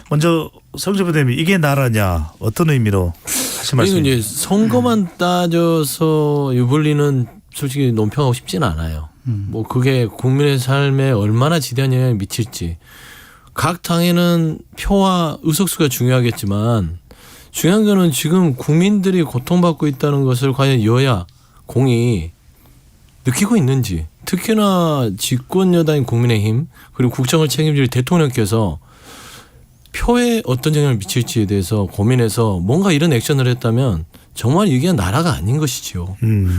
먼저 서영주 부대변인 이게 나라냐. 어떤 의미로 하신 말씀이세요? 이제 선거만 따져서 유불리는 솔직히 논평하고 싶지는 않아요. 뭐 그게 국민의 삶에 얼마나 지대한 영향을 미칠지. 각 당에는 표와 의석수가 중요하겠지만 중요한 거는 지금 국민들이 고통받고 있다는 것을 과연 여야 공이 느끼고 있는지, 특히나 집권 여당인 국민의힘 그리고 국정을 책임질 대통령께서 표에 어떤 영향을 미칠지에 대해서 고민해서 뭔가 이런 액션을 했다면 정말 이게 나라가 아닌 것이지요.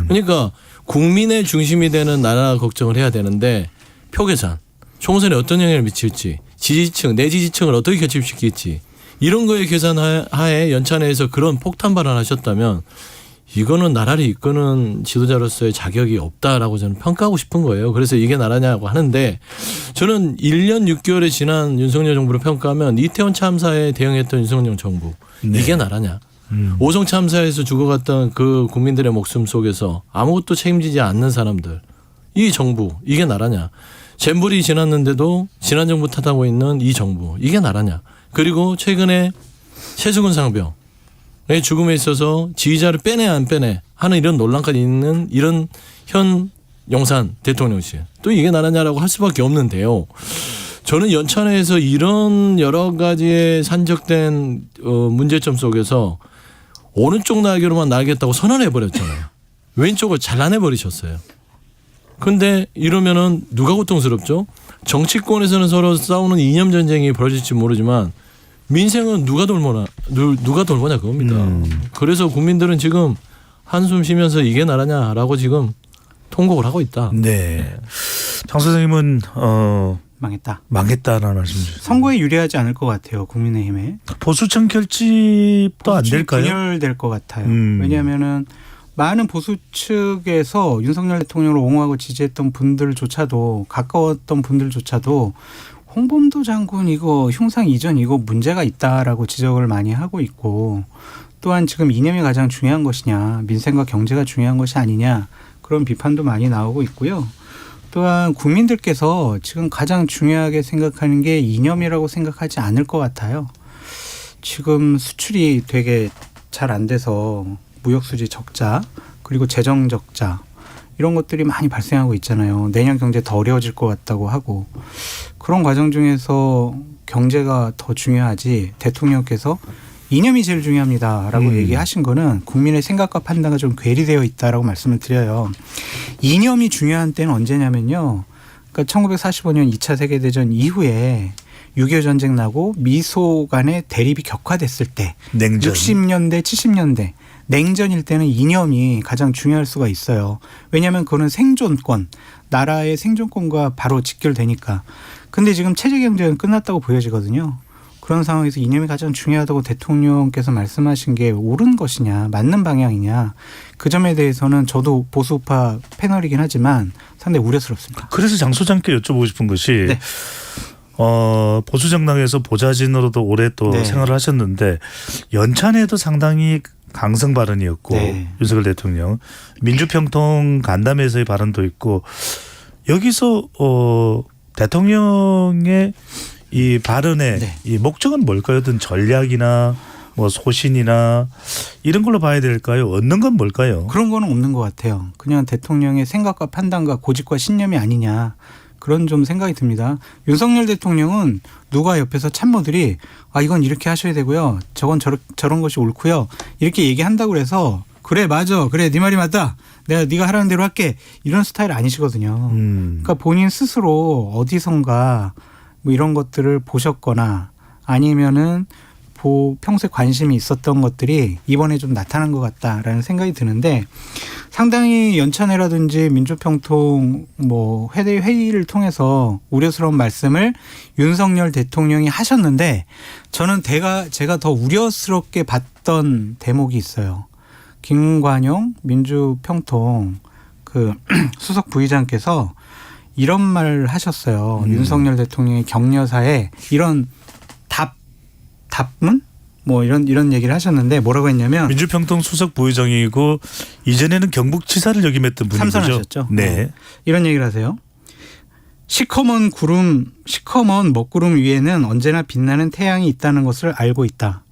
그러니까 국민의 중심이 되는 나라 걱정을 해야 되는데 표 계산, 총선에 어떤 영향을 미칠지, 지지층, 내 지지층을 어떻게 결집시킬지 이런 거에 계산하에 연차 내에서 그런 폭탄 발언하셨다면 이거는 나라를 이끄는 지도자로서의 자격이 없다라고 저는 평가하고 싶은 거예요. 그래서 이게 나라냐고 하는데 저는 1년 6개월에 지난 윤석열 정부를 평가하면 이태원 참사에 대응했던 윤석열 정부 네. 이게 나라냐. 오송 참사에서 죽어갔던 그 국민들의 목숨 속에서 아무것도 책임지지 않는 사람들 이 정부 이게 나라냐. 잼버리 지났는데도 지난 정부 탓하고 있는 이 정부 이게 나라냐. 그리고 최근에 최수근 상병 의 죽음에 있어서 지휘자를 빼내 안 빼내 하는 이런 논란까지 있는 이런 현 용산 대통령실 또 이게 나라냐라고 할 수밖에 없는데요. 저는 연차 내에서 이런 여러 가지의 산적된 문제점 속에서 오른쪽 날개로만 날겠다고 선언해 버렸잖아요. 왼쪽을 잘라내 버리셨어요. 근데 이러면은 누가 고통스럽죠? 정치권에서는 서로 싸우는 이념 전쟁이 벌어질지 모르지만 민생은 누가 돌보냐 그겁니다. 그래서 국민들은 지금 한숨 쉬면서 이게 나라냐라고 지금 통곡을 하고 있다. 네. 장 선생님은 망했다라는 말씀이죠. 선거에 유리하지 않을 것 같아요. 국민의힘에. 보수층 결집도 안 될까요? 분열될 것 같아요. 왜냐하면은 많은 보수 측에서 윤석열 대통령을 옹호하고 지지했던 분들조차도 가까웠던 분들조차도 홍범도 장군 이거 흉상 이전 이거 문제가 있다라고 지적을 많이 하고 있고 또한 지금 이념이 가장 중요한 것이냐 민생과 경제가 중요한 것이 아니냐 그런 비판도 많이 나오고 있고요. 또한 국민들께서 지금 가장 중요하게 생각하는 게 이념이라고 생각하지 않을 것 같아요. 지금 수출이 되게 잘 안 돼서 무역수지 적자 그리고 재정 적자 이런 것들이 많이 발생하고 있잖아요. 내년 경제 더 어려워질 것 같다고 하고 그런 과정 중에서 경제가 더 중요하지 대통령께서 이념이 제일 중요합니다라고 얘기하신 거는 국민의 생각과 판단과 좀 괴리되어 있다라고 말씀을 드려요. 이념이 중요한 때는 언제냐면요. 그러니까 1945년 2차 세계대전 이후에 6.25 전쟁 나고 미소 간의 대립이 격화됐을 때 냉전. 60년대 70년대 냉전일 때는 이념이 가장 중요할 수가 있어요. 왜냐하면 그거는 생존권, 나라의 생존권과 바로 직결되니까. 근데 지금 체제 경쟁은 끝났다고 보여지거든요. 그런 상황에서 이념이 가장 중요하다고 대통령께서 말씀하신 게 옳은 것이냐, 맞는 방향이냐, 그 점에 대해서는 저도 보수파 패널이긴 하지만 상당히 우려스럽습니다. 그래서 장 소장께 여쭤보고 싶은 것이 네. 보수 정당에서 보좌진으로도 오래 또 네. 생활을 하셨는데 연찬에도 상당히 강성 발언이었고 네. 윤석열 대통령 민주평통 간담회에서의 발언도 있고 여기서 대통령의 이 발언의 네. 이 목적은 뭘까요? 어떤 전략이나 뭐 소신이나 이런 걸로 봐야 될까요? 얻는 건 뭘까요? 그런 거는 없는 것 같아요. 그냥 대통령의 생각과 판단과 고집과 신념이 아니냐, 그런 좀 생각이 듭니다. 윤석열 대통령은 누가 옆에서 참모들이 이건 이렇게 하셔야 되고요, 저건 저런 것이 옳고요, 이렇게 얘기한다고 해서 그래 맞아, 그래 네 말이 맞다, 네가 하라는 대로 할게, 이런 스타일 아니시거든요. 그러니까 본인 스스로 어디선가 뭐 이런 것들을 보셨거나 아니면은 평소에 관심이 있었던 것들이 이번에 좀 나타난 것 같다라는 생각이 드는데, 상당히 연찬회라든지 민주평통 뭐 회의를 통해서 우려스러운 말씀을 윤석열 대통령이 하셨는데, 저는 제가 더 우려스럽게 봤던 대목이 있어요. 김관용 민주평통 그 수석 부의장께서 이런 말을 하셨어요. 윤석열 대통령의 격려사에 이런 답문? 뭐 이런 얘기를 하셨는데, 뭐라고 했냐면, 민주평통 수석 부의장이고 이전에는 경북지사를 역임했던 분이죠. 삼선하셨죠. 네. 이런 얘기를 하세요. 시커먼 먹구름 위에는 언제나 빛나는 태양이 있다는 것을 알고 있다.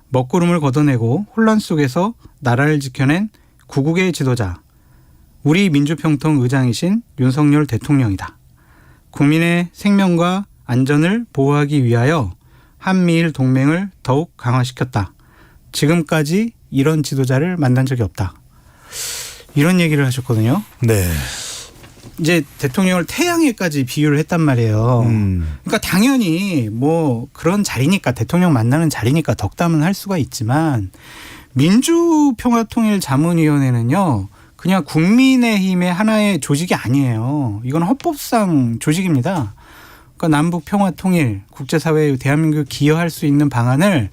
먹구름을 걷어내고 혼란 속에서 나라를 지켜낸 구국의 지도자, 우리 민주평통 의장이신 윤석열 대통령이다. 국민의 생명과 안전을 보호하기 위하여 한미일 동맹을 더욱 강화시켰다. 지금까지 이런 지도자를 만난 적이 없다. 이런 얘기를 하셨거든요. 네. 이제 대통령을 태양에까지 비유를 했단 말이에요. 그러니까 당연히 뭐 그런 자리니까, 대통령 만나는 자리니까 덕담은 할 수가 있지만, 민주평화통일자문위원회는요, 그냥 국민의힘의 하나의 조직이 아니에요. 이건 헌법상 조직입니다. 그러니까 남북 평화 통일, 국제사회에 대한민국 기여할 수 있는 방안을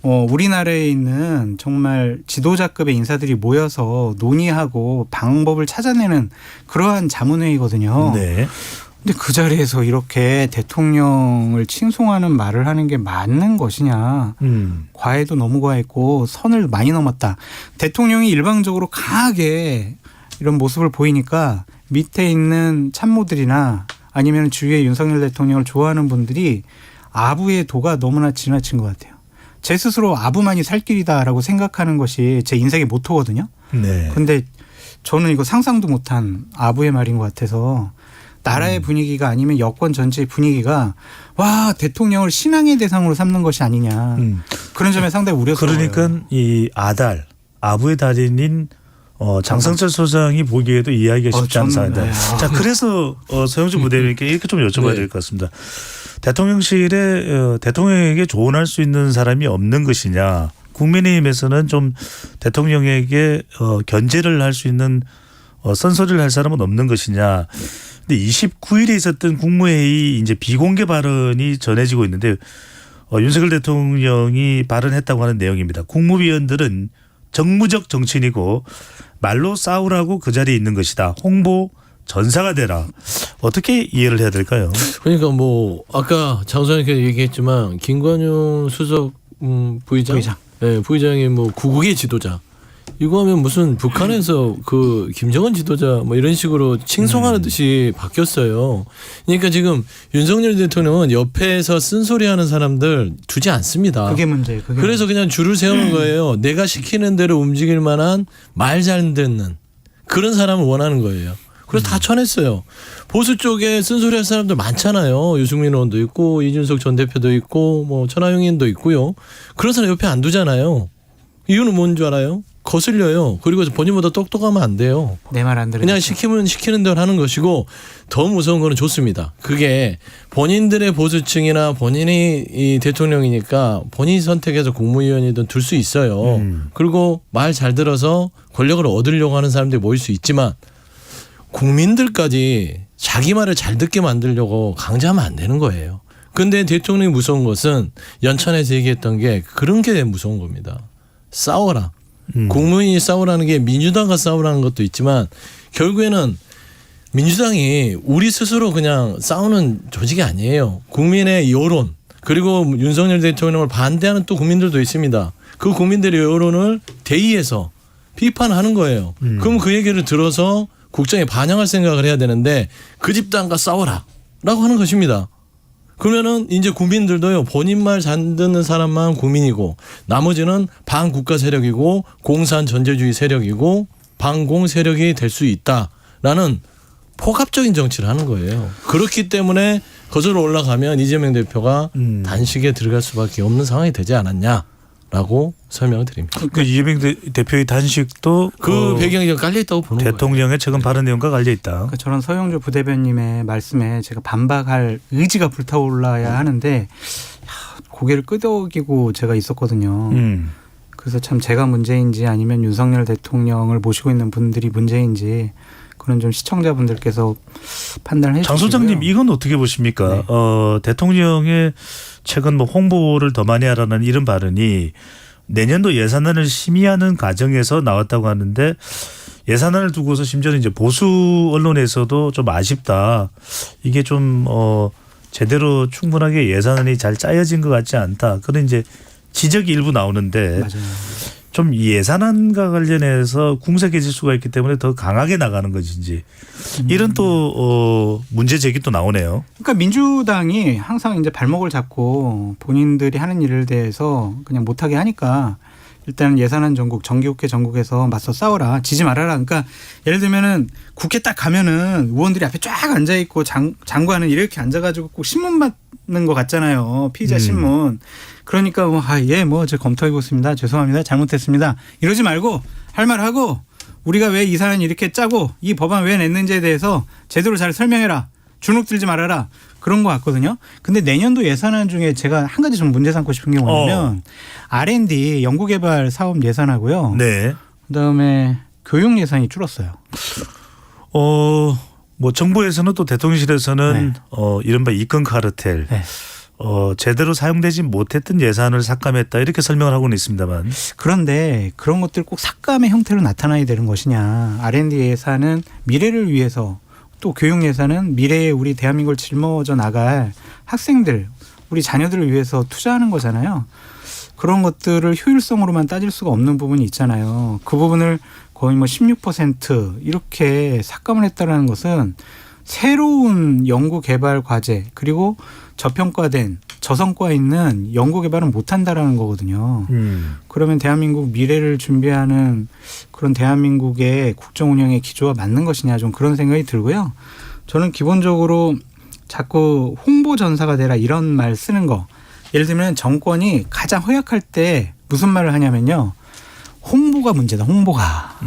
우리나라에 있는 정말 지도자급의 인사들이 모여서 논의하고 방법을 찾아내는 그러한 자문회의거든요. 네. 근데 그 자리에서 이렇게 대통령을 칭송하는 말을 하는 게 맞는 것이냐. 과해도 너무 과했고 선을 많이 넘었다. 대통령이 일방적으로 강하게 이런 모습을 보이니까 밑에 있는 참모들이나 아니면 주위에 윤석열 대통령을 좋아하는 분들이 아부의 도가 너무나 지나친 것 같아요. 제 스스로 아부만이 살 길이다라고 생각하는 것이 제 인생의 모토거든요. 네. 그런데 저는 이거 상상도 못한 아부의 말인 것 같아서, 나라의 분위기가 아니면 여권 전체의 분위기가 대통령을 신앙의 대상으로 삼는 것이 아니냐. 그런 점에 상당히 우려스러워요. 그러니까 이 아부의 달인인 장성철 소장이 보기에도 이해하기가 쉽지 않은 사안이다. 네. 자, 그래서 서영주 부대변인께 이렇게 좀 여쭤봐야 될 것 같습니다. 대통령실에 대통령에게 조언할 수 있는 사람이 없는 것이냐. 국민의힘에서는 좀 대통령에게 견제를 할 수 있는 선서를 할 사람은 없는 것이냐. 근데 29일에 있었던 국무회의 이제 비공개 발언이 전해지고 있는데, 윤석열 대통령이 발언했다고 하는 내용입니다. 국무위원들은 정무적 정치인이고 말로 싸우라고 그 자리에 있는 것이다. 홍보 전사가 되라. 어떻게 이해를 해야 될까요? 그러니까 뭐 아까 장 소장님께서 얘기했지만 김관용 수석 부의장. 네, 부의장이 뭐 구국의 지도자. 이거 하면 무슨 북한에서 그 김정은 지도자 뭐 이런 식으로 칭송하는 듯이 바뀌었어요. 그러니까 지금 윤석열 대통령은 옆에서 쓴소리하는 사람들 두지 않습니다. 그게 문제예요. 그래서 그냥 줄을 세우는 거예요. 내가 시키는 대로 움직일 만한 말 잘 듣는 그런 사람을 원하는 거예요. 그래서 다 쳐냈어요. 보수 쪽에 쓴소리할 사람들 많잖아요. 유승민 의원도 있고 이준석 전 대표도 있고 뭐 천하용인도 있고요. 그런 사람 옆에 안 두잖아요. 이유는 뭔 줄 알아요? 거슬려요. 그리고 본인보다 똑똑하면 안 돼요. 내 말 안 들으니까. 그냥 시키면 시키는 대로 하는 것이고, 더 무서운 거는 좋습니다. 그게 본인들의 보수층이나 본인이 이 대통령이니까 본인이 선택해서 국무위원이든 둘 수 있어요. 그리고 말 잘 들어서 권력을 얻으려고 하는 사람들이 모일 수 있지만, 국민들까지 자기 말을 잘 듣게 만들려고 강제하면 안 되는 거예요. 근데 대통령이 무서운 것은 연천에서 얘기했던 게 그런 게 무서운 겁니다. 싸워라. 국민이 싸우라는 게 민주당과 싸우라는 것도 있지만 결국에는 민주당이 우리 스스로 그냥 싸우는 조직이 아니에요. 국민의 여론 그리고 윤석열 대통령을 반대하는 또 국민들도 있습니다. 그 국민들의 여론을 대의해서 비판하는 거예요. 그럼 그 얘기를 들어서 국정에 반영할 생각을 해야 되는데 그 집단과 싸워라 라고 하는 것입니다. 그러면은 이제 국민들도요 본인 말 잘 듣는 사람만 국민이고 나머지는 반국가 세력이고 공산 전제주의 세력이고 반공 세력이 될 수 있다라는 포괄적인 정치를 하는 거예요. 그렇기 때문에 거슬러 올라가면 이재명 대표가 단식에 들어갈 수밖에 없는 상황이 되지 않았냐라고 설명을 드립니다. 그 이재명 대표의 단식도 그 배경이 좀 깔려 있다고 보는 거예요. 대통령의 최근 발언 내용과 깔려 있다. 그러니까 저는 서영주 부대변님의 말씀에 제가 반박할 의지가 불타올라야 하는데 고개를 끄덕이고 제가 있었거든요. 그래서 참 제가 문제인지 아니면 윤석열 대통령을 모시고 있는 분들이 문제인지 그런 좀 시청자분들께서 판단을 해주시고요. 장 소장님 이건 어떻게 보십니까? 네. 대통령의 최근 뭐 홍보를 더 많이 하라는 이런 발언이 내년도 예산안을 심의하는 과정에서 나왔다고 하는데 예산안을 두고서 심지어는 이제 보수 언론에서도 좀 아쉽다. 이게 좀 제대로 충분하게 예산안이 잘 짜여진 것 같지 않다. 그런 이제 지적이 일부 나오는데 맞아요. 좀 예산안과 관련해서 궁색해질 수가 있기 때문에 더 강하게 나가는 것인지 이런 또 문제 제기도 나오네요. 그러니까 민주당이 항상 이제 발목을 잡고 본인들이 하는 일에 대해서 그냥 못하게 하니까 일단 예산안 전국, 정기국회 전국에서 맞서 싸워라, 지지 말아라. 그러니까 예를 들면은 국회 딱 가면은 의원들이 앞에 쫙 앉아 있고 장관은 이렇게 앉아가지고 꼭 신문 받는 것 같잖아요. 피의자 신문. 그러니까 저 검토해 보겠습니다. 죄송합니다. 잘못했습니다. 이러지 말고 할 말 하고 우리가 왜 이 사안 이렇게 짜고 이 법안 왜 냈는지에 대해서 제대로 잘 설명해라. 주눅 들지 말아라. 그런 것 같거든요. 근데 내년도 예산안 중에 제가 한 가지 좀 문제 삼고 싶은 게 뭐냐면 R&D 연구개발 사업 예산하고요. 네. 그다음에 교육 예산이 줄었어요. 뭐 정부에서는 또 대통령실에서는 이른바 이권 카르텔 제대로 사용되지 못했던 예산을 삭감했다 이렇게 설명을 하고는 있습니다만 그런데 그런 것들 꼭 삭감의 형태로 나타나야 되는 것이냐. R&D 예산은 미래를 위해서 또 교육 예산은 미래에 우리 대한민국을 짊어져 나갈 학생들 우리 자녀들을 위해서 투자하는 거잖아요. 그런 것들을 효율성으로만 따질 수가 없는 부분이 있잖아요. 그 부분을 거의 16% 이렇게 삭감을 했다는 것은 새로운 연구 개발 과제 그리고 저평가된 저성과 있는 연구 개발은 못한다라는 거거든요. 그러면 대한민국 미래를 준비하는 그런 대한민국의 국정 운영의 기조와 맞는 것이냐 좀 그런 생각이 들고요. 저는 기본적으로 자꾸 홍보 전사가 되라 이런 말 쓰는 거. 예를 들면 정권이 가장 허약할 때 무슨 말을 하냐면요. 홍보가 문제다. 홍보가.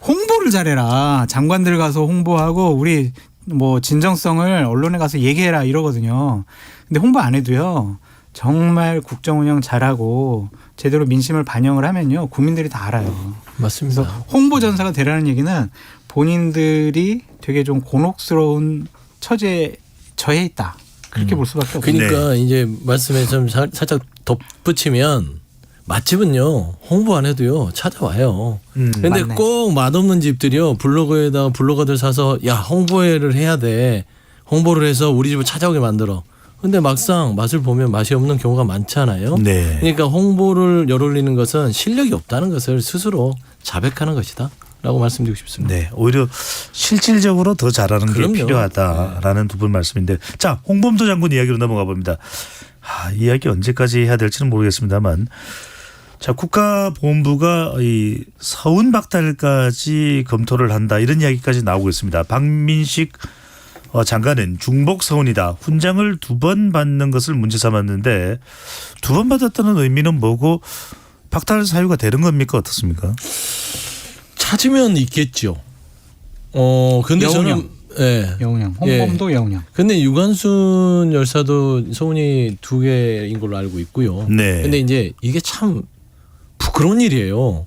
홍보를 잘해라. 장관들 가서 홍보하고 우리 뭐 진정성을 언론에 가서 얘기해라 이러거든요. 근데 홍보 안 해도요. 정말 국정 운영 잘하고 제대로 민심을 반영을 하면요. 국민들이 다 알아요. 맞습니다. 그래서 홍보 전사가 되라는 얘기는 본인들이 되게 좀 곤혹스러운 처지에 처해 있다. 그렇게 볼 수밖에 없어요. 그러니까 이제 말씀에 좀 살짝 덧붙이면 맛집은요 홍보 안 해도요 찾아와요. 근데 맞네. 꼭 맛없는 집들이요 블로그에다가 블로거들 사서 야 홍보회를 해야 돼. 홍보를 해서 우리 집을 찾아오게 만들어. 근데 막상 맛을 보면 맛이 없는 경우가 많잖아요. 네. 그러니까 홍보를 열올리는 것은 실력이 없다는 것을 스스로 자백하는 것이다. 라고 말씀드리고 싶습니다. 네, 오히려 실질적으로 더 잘하는 게 필요하다라는 두 분 말씀인데, 자 홍범도 장군 이야기로 넘어가 봅니다. 이야기 언제까지 해야 될지는 모르겠습니다만, 자 국가보훈부가 이 서운 박탈까지 검토를 한다 이런 이야기까지 나오고 있습니다. 박민식 장관은 중복 서운이다. 훈장을 2번 받는 것을 문제 삼았는데 2번 받았다는 의미는 뭐고 박탈 사유가 되는 겁니까 어떻습니까? 찾으면 있겠죠. 근데 여운형. 저는 여운형. 홍범도 여운형. 근데 유관순 열사도 소문이 2개인 걸로 알고 있고요. 네. 근데 이제 이게 참 부끄러운 일이에요.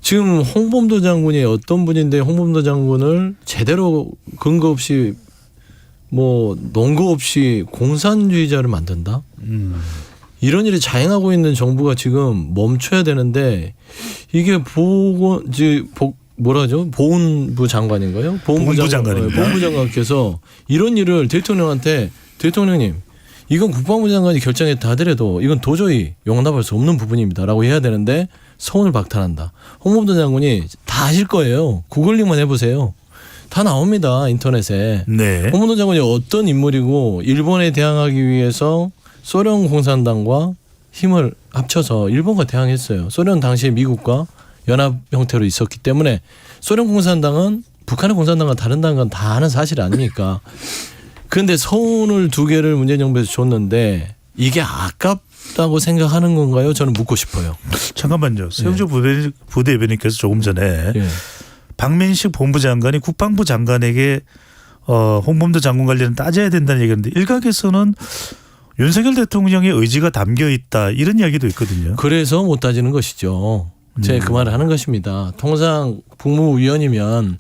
지금 홍범도 장군이 어떤 분인데 홍범도 장군을 제대로 근거 없이 뭐 논거 없이 공산주의자를 만든다. 이런 일이 자행하고 있는 정부가 지금 멈춰야 되는데 이게 보훈부 장관인가요? 보훈부 장관입니다. 보훈부 장관께서 이런 일을 대통령한테 대통령님 이건 국방부 장관이 결정했다 하더라도 이건 도저히 용납할 수 없는 부분입니다라고 해야 되는데 서훈을 박탈한다. 홍범도 장군이 다 아실 거예요. 구글링만 해보세요. 다 나옵니다. 인터넷에. 네. 홍범도 장군이 어떤 인물이고 일본에 대항하기 위해서 소련 공산당과 힘을 합쳐서 일본과 대항했어요. 소련 당시에 미국과 연합 형태로 있었기 때문에 소련 공산당은 북한의 공산당과 다른다는 건 다 아는 사실 아닙니까? 그런데 서훈을 2개를 문재인 정부에서 줬는데 이게 아깝다고 생각하는 건가요? 저는 묻고 싶어요. 잠깐만요. 세영조 부대변인께서 조금 전에 박민식 본부 장관이 국방부 장관에게 홍범도 장군 관련은 따져야 된다는 얘기했는데 일각에서는 윤석열 대통령의 의지가 담겨 있다 이런 이야기도 있거든요. 그래서 못 따지는 것이죠. 제가 그 말을 하는 것입니다. 통상 국무위원이면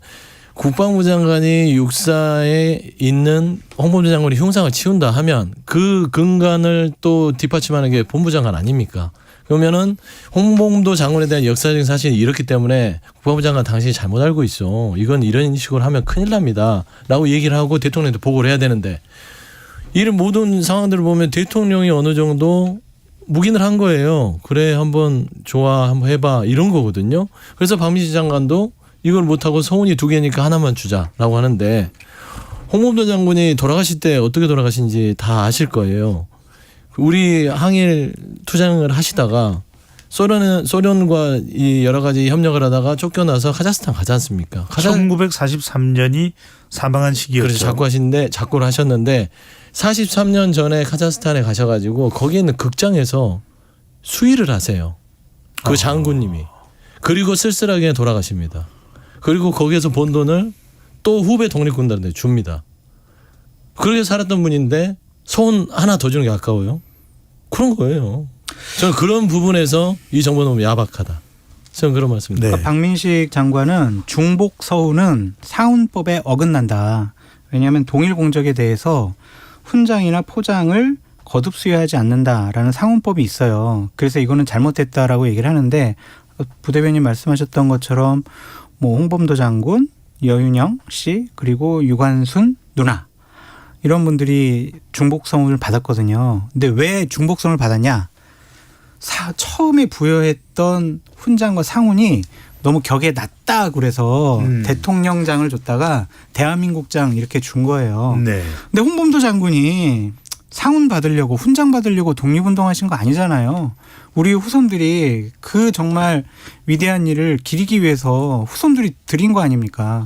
국방부 장관이 육사에 있는 홍범도 장관이 흉상을 치운다 하면 그 근간을 또 뒷받침하는 게 본부 장관 아닙니까? 그러면은 홍범도 장관에 대한 역사적인 사실이 이렇기 때문에 국방부 장관 당신이 잘못 알고 있어. 이건 이런 식으로 하면 큰일 납니다. 라고 얘기를 하고 대통령한테 보고를 해야 되는데 이런 모든 상황들을 보면 대통령이 어느 정도 묵인을 한 거예요. 그래 한번 좋아 한번 해봐 이런 거거든요. 그래서 박민식 장관도 이걸 못하고 서훈이 2개니까 하나만 주자라고 하는데 홍범도 장군이 돌아가실 때 어떻게 돌아가신지 다 아실 거예요. 우리 항일 투쟁을 하시다가 소련과 이 여러 가지 협력을 하다가 쫓겨나서 카자흐스탄 가지 않습니까? 1943년이 사망한 시기였죠. 그래서 작고를 하셨는데 43년 전에 카자흐스탄에 가셔가지고 거기에 있는 극장에서 수의를 하세요. 그 장군님이. 그리고 쓸쓸하게 돌아가십니다. 그리고 거기에서 번 돈을 또 후배 독립군단한테 줍니다. 그렇게 살았던 분인데 손 하나 더 주는 게 아까워요. 그런 거예요. 저는 그런 부분에서 이 정부는 너무 야박하다. 저는 그런 말씀입니다. 그러니까 박민식 장관은 중복 서훈은 상훈법에 어긋난다. 왜냐하면 동일 공적에 대해서 훈장이나 포장을 거듭 수여하지 않는다라는 상훈법이 있어요. 그래서 이거는 잘못됐다라고 얘기를 하는데 부대변인 말씀하셨던 것처럼 뭐 홍범도 장군, 여윤영 씨 그리고 유관순 누나 이런 분들이 중복성을 받았거든요. 근데 왜 중복성을 받았냐? 처음에 부여했던 훈장과 상훈이 너무 격에 낮다 그래서 대통령장을 줬다가 대한민국장 이렇게 준 거예요. 네. 근데 홍범도 장군이 상훈 받으려고 훈장 받으려고 독립운동하신 거 아니잖아요. 우리 후손들이 그 정말 위대한 일을 기리기 위해서 후손들이 드린 거 아닙니까?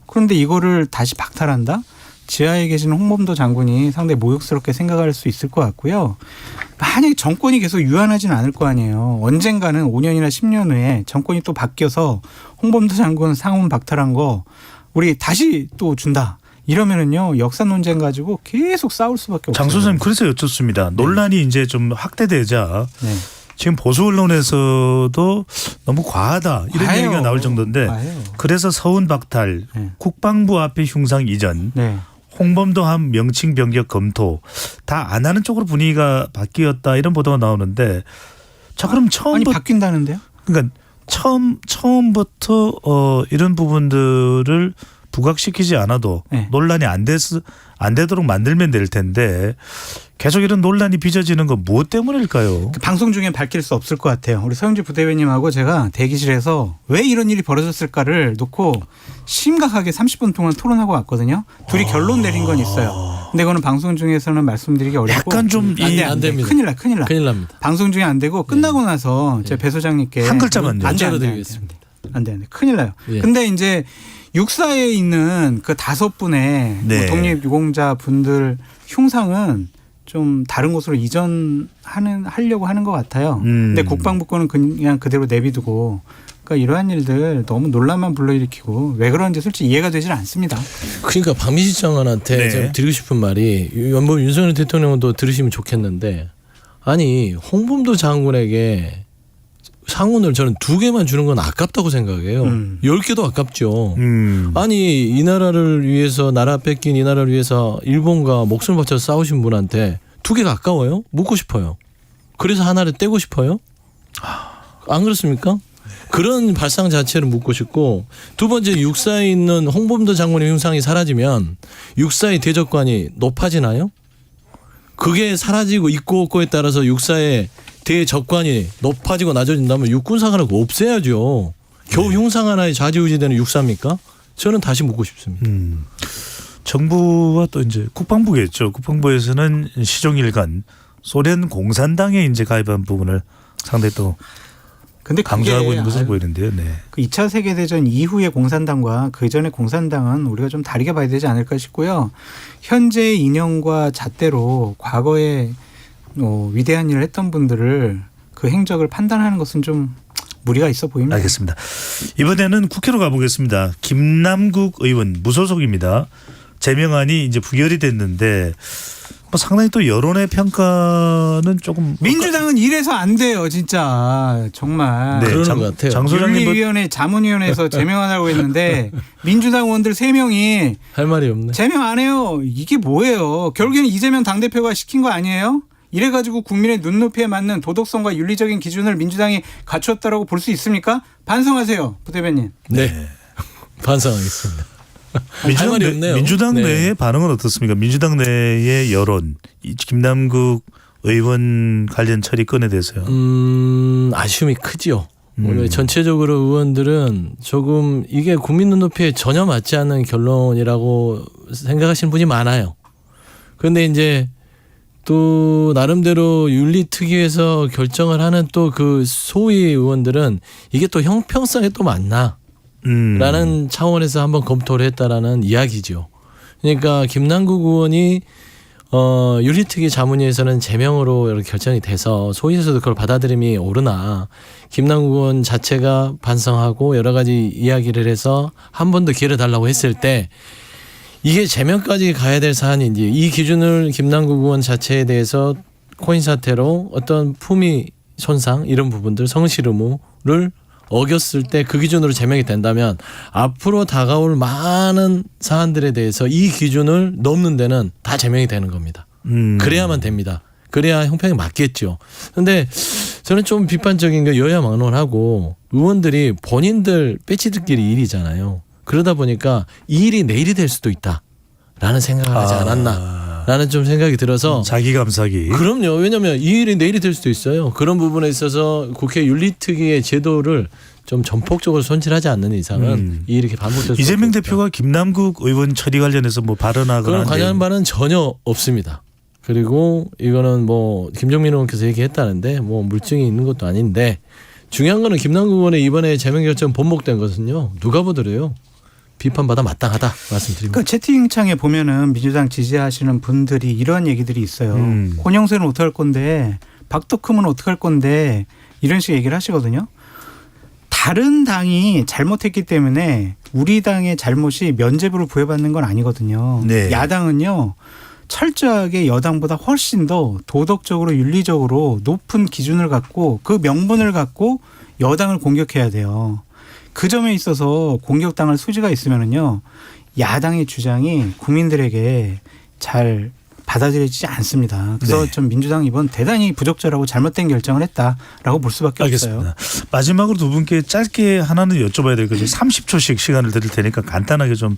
그런데 이거를 다시 박탈한다? 지하에 계시는 홍범도 장군이 상당히 모욕스럽게 생각할 수 있을 것 같고요. 만약에 정권이 계속 유한하지는 않을 거 아니에요. 언젠가는 5년이나 10년 후에 정권이 또 바뀌어서 홍범도 장군 상훈 박탈한 거 우리 다시 또 준다. 이러면은요 역사 논쟁 가지고 계속 싸울 수밖에 없어요. 장 선생님 그래서 여쭙습니다. 논란이 이제 좀 확대되자 지금 보수 언론에서도 너무 과하다 이런 얘기가 나올 정도인데 그래서 서훈 박탈, 국방부 앞에 흉상 이전, 홍범도 함 명칭 변경 검토 다 안 하는 쪽으로 분위기가 바뀌었다 이런 보도가 나오는데 자 그럼 처음부터 바뀐다는데요? 그러니까 처음부터 이런 부분들을 부각시키지 않아도 논란이 안 되도록 만들면 될 텐데 계속 이런 논란이 빚어지는 건 무엇 때문일까요? 방송 중에 밝힐 수 없을 것 같아요. 우리 서영주 부대변인하고 제가 대기실에서 왜 이런 일이 벌어졌을까를 놓고 심각하게 30분 동안 토론하고 왔거든요. 둘이 결론 내린 건 있어요. 근데 이거는 방송 중에서는 말씀드리기 어렵고 약간 좀 안 됩니다. 큰일 나. 큰일 납니다. 방송 중에 안 되고 끝나고 나서 제 배 소장님께 한 글자만요. 문자로 드리겠습니다. 안 돼. 큰일 나요. 근데 이제 육사에 있는 그 5분의 뭐 독립유공자 분들 흉상은 좀 다른 곳으로 하려고 하는 것 같아요. 근데 국방부 거는 그냥 그대로 내비두고 그러니까 이러한 일들 너무 논란만 불러일으키고 왜 그런지 솔직히 이해가 되질 않습니다. 그러니까 박민식 장관한테 제가 드리고 싶은 말이 뭐 윤석열 대통령도 들으시면 좋겠는데 아니 홍범도 장군에게 상훈을 저는 2개만 주는 건 아깝다고 생각해요. 10개도 아깝죠. 아니 이 나라를 위해서 나라 뺏긴 이 나라를 위해서 일본과 목숨을 바쳐 싸우신 분한테 2개가 아까워요? 묻고 싶어요. 그래서 하나를 떼고 싶어요? 안 그렇습니까? 그런 발상 자체를 묻고 싶고 두 번째 육사에 있는 홍범도 장군의 흉상이 사라지면 육사의 대적관이 높아지나요? 그게 사라지고 있고 없고에 따라서 육사의 대적관이 높아지고 낮아진다면 육군사관을 없애야죠. 겨우 흉상 하나에 좌지우지되는 육사입니까? 저는 다시 묻고 싶습니다. 정부와 또 이제 국방부겠죠. 국방부에서는 시종일관 소련 공산당에 이제 가입한 부분을 상당히 또 근데 강조하고 있는 것으로 보이는데요. 네. 그 2차 세계대전 이후의 공산당과 그 전의 공산당은 우리가 좀 다르게 봐야 되지 않을까 싶고요. 현재의 인연과 잣대로 과거에 위대한 일을 했던 분들을 그 행적을 판단하는 것은 좀 무리가 있어 보입니다. 알겠습니다. 이번에는 국회로 가보겠습니다. 김남국 의원 무소속입니다. 제명안이 이제 부결이 됐는데 뭐 상당히 또 여론의 평가는 조금 민주당은 이래서 안 돼요, 진짜 정말. 네, 그러는 것 같아요. 장 소장님 윤리위원회 자문위원회에서 제명하라고 했는데 민주당 의원들 3명이 할 말이 없네. 제명 안 해요. 이게 뭐예요? 결국에는 이재명 당대표가 시킨 거 아니에요? 이래가지고 국민의 눈높이에 맞는 도덕성과 윤리적인 기준을 민주당이 갖추었다라고 볼 수 있습니까? 반성하세요, 부 대변인. 네, 반성하겠습니다. 할 말이 없네요. 민주당 네. 내의 반응은 어떻습니까? 민주당 내의 여론, 이 김남국 의원 관련 처리 건에 대해서요. 아쉬움이 크지요. 원래 전체적으로 의원들은 조금 이게 국민 눈높이에 전혀 맞지 않는 결론이라고 생각하시는 분이 많아요. 그런데 이제 또 나름대로 윤리특위에서 결정을 하는 또 그 소위 의원들은 이게 또 형평성에 또 맞나? 라는 차원에서 한번 검토를 했다라는 이야기죠. 그러니까 김남국 의원이 윤리특위 자문위에서는 제명으로 이렇게 결정이 돼서 소위에서도 그걸 받아들임이 오르나 김남국 의원 자체가 반성하고 여러 가지 이야기를 해서 한 번 더 기회를 달라고 했을 때 이게 제명까지 가야 될 사안인지 이 기준을 김남국 의원 자체에 대해서 코인 사태로 어떤 품위 손상 이런 부분들 성실 의무를 어겼을 때 그 기준으로 제명이 된다면 앞으로 다가올 많은 사안들에 대해서 이 기준을 넘는 데는 다 제명이 되는 겁니다. 그래야만 됩니다. 그래야 형평이 맞겠죠. 그런데 저는 좀 비판적인 게 여야 막론하고 의원들이 본인들 배치들끼리 일이잖아요. 그러다 보니까 이 일이 내일이 될 수도 있다라는 생각을 하지 않았나. 라는 좀 생각이 들어서 자기 감사기. 그럼요. 왜냐하면 이 일이 내일이 될 수도 있어요. 그런 부분에 있어서 국회 윤리특위의 제도를 좀 전폭적으로 손질하지 않는 이상은 이 일이 반복될 수 이재명 대표가 김남국 의원 처리 관련해서 뭐 발언하거나 그런 관여한 바는 전혀 없습니다. 그리고 이거는 뭐 김종민 의원께서 얘기했다는데 뭐 물증이 있는 것도 아닌데 중요한 거는 김남국 의원의 이번에 제명 결정 번복된 것은요. 누가 보더라도 비판받아 마땅하다 말씀드립니다. 그러니까 채팅창에 보면은 민주당 지지하시는 분들이 이런 얘기들이 있어요. 혼영세는 어떻게 할 건데 박덕흠은 어떻게 할 건데 이런 식의 얘기를 하시거든요. 다른 당이 잘못했기 때문에 우리 당의 잘못이 면죄부를 부여받는 건 아니거든요. 네. 야당은요. 철저하게 여당보다 훨씬 더 도덕적으로 윤리적으로 높은 기준을 갖고 그 명분을 갖고 여당을 공격해야 돼요. 그 점에 있어서 공격당할 소지가 있으면은요, 야당의 주장이 국민들에게 잘 받아들여지지 않습니다. 그래서 네. 좀 민주당 이번 대단히 부적절하고 잘못된 결정을 했다라고 볼 수밖에 알겠습니다. 없어요. 마지막으로 두 분께 짧게 하나는 여쭤봐야 될 거죠. 30초씩 시간을 드릴 테니까 간단하게 좀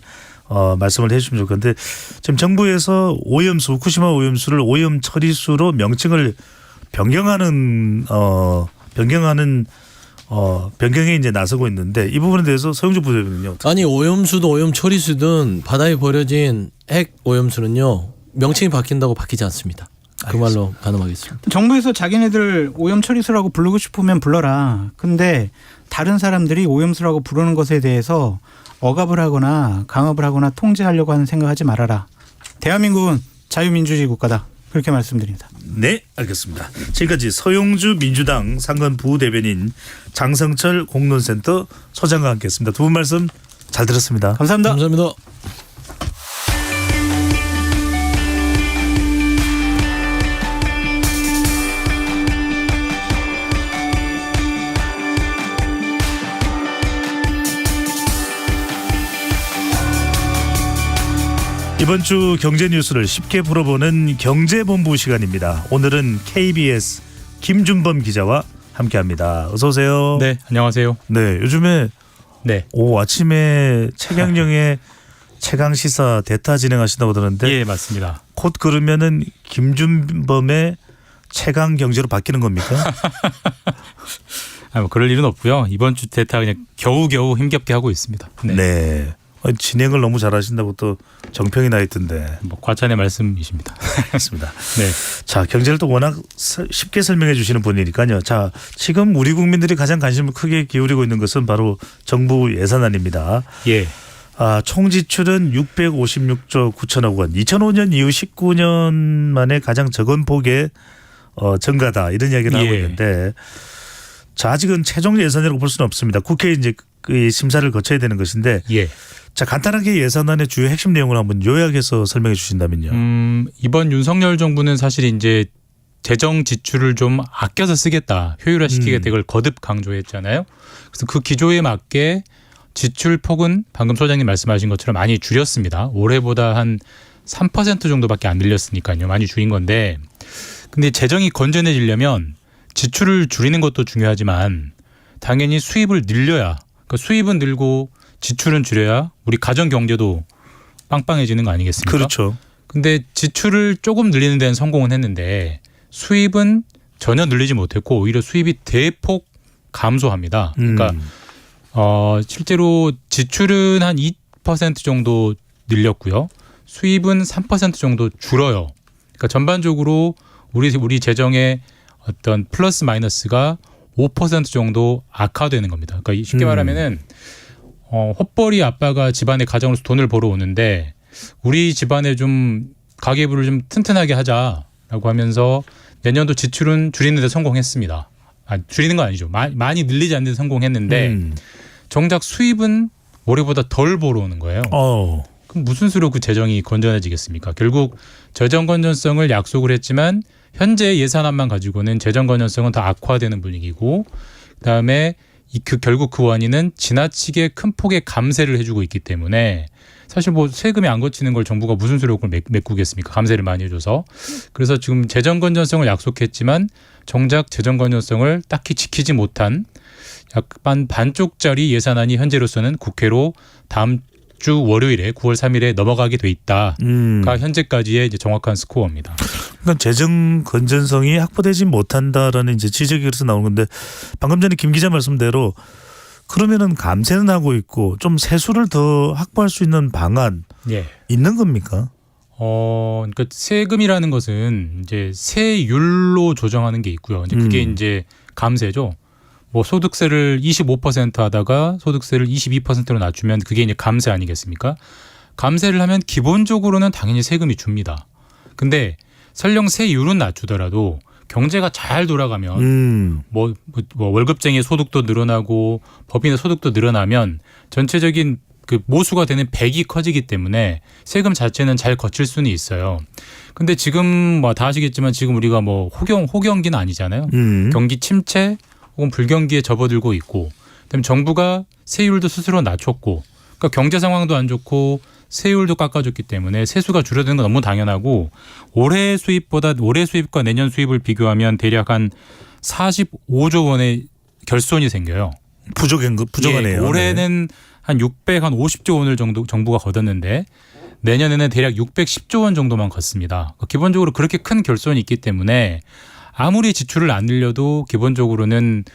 말씀을 해 주시면 좋을 건데 지금 정부에서 오염수, 후쿠시마 오염수를 오염 처리수로 명칭을 변경하는 변경에 이제 나서고 있는데 이 부분에 대해서 서영주 부대변인요. 아니 오염수도 오염 처리수든 바다에 버려진 핵 오염수는요 명칭이 바뀐다고 바뀌지 않습니다. 그 말로 가늠하겠습니다. 정부에서 자기네들 오염처리수라고 부르고 싶으면 불러라. 근데 다른 사람들이 오염수라고 부르는 것에 대해서 억압을 하거나 강압을 하거나 통제하려고 하는 생각하지 말아라. 대한민국은 자유민주주의 국가다. 그렇게 말씀드립니다. 네, 알겠습니다. 지금까지 서용주 민주당 상근 부대변인 장성철 공론센터 소장과 함께했습니다. 두 분 말씀 잘 들었습니다. 감사합니다. 감사합니다. 이번 주 경제 뉴스를 쉽게 풀어보는 경제본부 시간입니다. 오늘은 KBS 김준범 기자와 함께합니다. 어서 오세요. 네, 안녕하세요. 네, 요즘에 아침에 최경영의 최강 시사 대타 진행하신다고 들었는데, 예, 맞습니다. 곧 그러면은 김준범의 최강 경제로 바뀌는 겁니까? 뭐 그럴 일은 없고요. 이번 주 대타 그냥 겨우겨우 힘겹게 하고 있습니다. 네. 진행을 너무 잘하신다고 또 정평이 나 있던데. 뭐 과찬의 말씀이십니다. 알겠습니다. 네. 자, 경제를 또 워낙 쉽게 설명해 주시는 분이니까요. 자, 지금 우리 국민들이 가장 관심을 크게 기울이고 있는 것은 바로 정부 예산안입니다. 예. 총 지출은 656조 9천억 원. 2005년 이후 19년 만에 가장 적은 폭의 증가다, 이런 이야기를 하고 있는데, 자, 아직은 최종 예산이라고 볼 수는 없습니다. 국회에 이제 그 심사를 거쳐야 되는 것인데, 자, 간단하게 예산안의 주요 핵심 내용을 한번 요약해서 설명해 주신다면요. 이번 윤석열 정부는 사실 이제 재정 지출을 좀 아껴서 쓰겠다, 효율화시키겠다, 이걸 거듭 강조했잖아요. 그래서 그 기조에 맞게 지출 폭은 방금 소장님 말씀하신 것처럼 많이 줄였습니다. 올해보다 한 3% 정도밖에 안 늘렸으니까요. 많이 줄인 건데, 근데 재정이 건전해지려면 지출을 줄이는 것도 중요하지만 당연히 수입을 늘려야, 그러니까 수입은 늘고 지출은 줄여야 우리 가정 경제도 빵빵해지는 거 아니겠습니까? 그렇죠. 근데 지출을 조금 늘리는 데는 성공은 했는데 수입은 전혀 늘리지 못했고 오히려 수입이 대폭 감소합니다. 그러니까 실제로 지출은 한 2% 정도 늘렸고요. 수입은 3% 정도 줄어요. 그러니까 전반적으로 우리 재정의 어떤 플러스 마이너스가 5% 정도 악화되는 겁니다. 그러니까 쉽게 말하면은 헛벌이 아빠가 집안에 가정으로서 돈을 벌어 오는데 우리 집안에 좀 가계부를 좀 튼튼하게 하자라고 하면서 내년도 지출은 줄이는 데 성공했습니다. 줄이는 건 아니죠. 많이 늘리지 않는 데 성공했는데 정작 수입은 올해보다 덜 벌어오는 거예요. 그럼 무슨 수로 그 재정이 건전해지겠습니까? 결국 재정 건전성을 약속을 했지만 현재 예산안만 가지고는 재정 건전성은 더 악화되는 분위기고, 그다음에 결국 그 원인은 지나치게 큰 폭의 감세를 해주고 있기 때문에 사실 뭐 세금이 안 거치는 걸 정부가 무슨 수로 그걸 메꾸겠습니까? 감세를 많이 해줘서. 그래서 지금 재정 건전성을 약속했지만 정작 재정 건전성을 딱히 지키지 못한 약간 반쪽짜리 예산안이 현재로서는 국회로 다음 주 월요일에 9월 3일에 넘어가게 돼 있다가 현재까지의 이제 정확한 스코어입니다. 그러니까 재정 건전성이 확보되지 못한다라는 이제 지적이 그래서 나오는 건데, 방금 전에 김 기자 말씀대로 그러면은 감세는 하고 있고 좀 세수를 더 확보할 수 있는 방안 있는 겁니까? 그러니까 세금이라는 것은 이제 세율로 조정하는 게 있고요. 이제 그게 이제 감세죠. 뭐 소득세를 25% 하다가 소득세를 22%로 낮추면 그게 이제 감세 아니겠습니까? 감세를 하면 기본적으로는 당연히 세금이 줍니다. 근데 설령 세율은 낮추더라도 경제가 잘 돌아가면 뭐 월급쟁이의 소득도 늘어나고 법인의 소득도 늘어나면 전체적인 그 모수가 되는 백이 커지기 때문에 세금 자체는 잘 거칠 수는 있어요. 근데 지금 뭐 다 아시겠지만 지금 우리가 뭐 호경기는 아니잖아요. 경기 침체 혹은 불경기에 접어들고 있고, 그다음에 정부가 세율도 스스로 낮췄고, 그러니까 경제 상황도 안 좋고 세율도 깎아줬기 때문에 세수가 줄어드는 건 너무 당연하고, 올해 수입과 내년 수입을 비교하면 대략 한 45조 원의 결손이 생겨요. 부족하네요. 올해는 한 650조 원을 정도 정부가 걷었는데 내년에는 대략 610조 원 정도만 걷습니다. 기본적으로 그렇게 큰 결손이 있기 때문에 아무리 지출을 안 늘려도 기본적으로는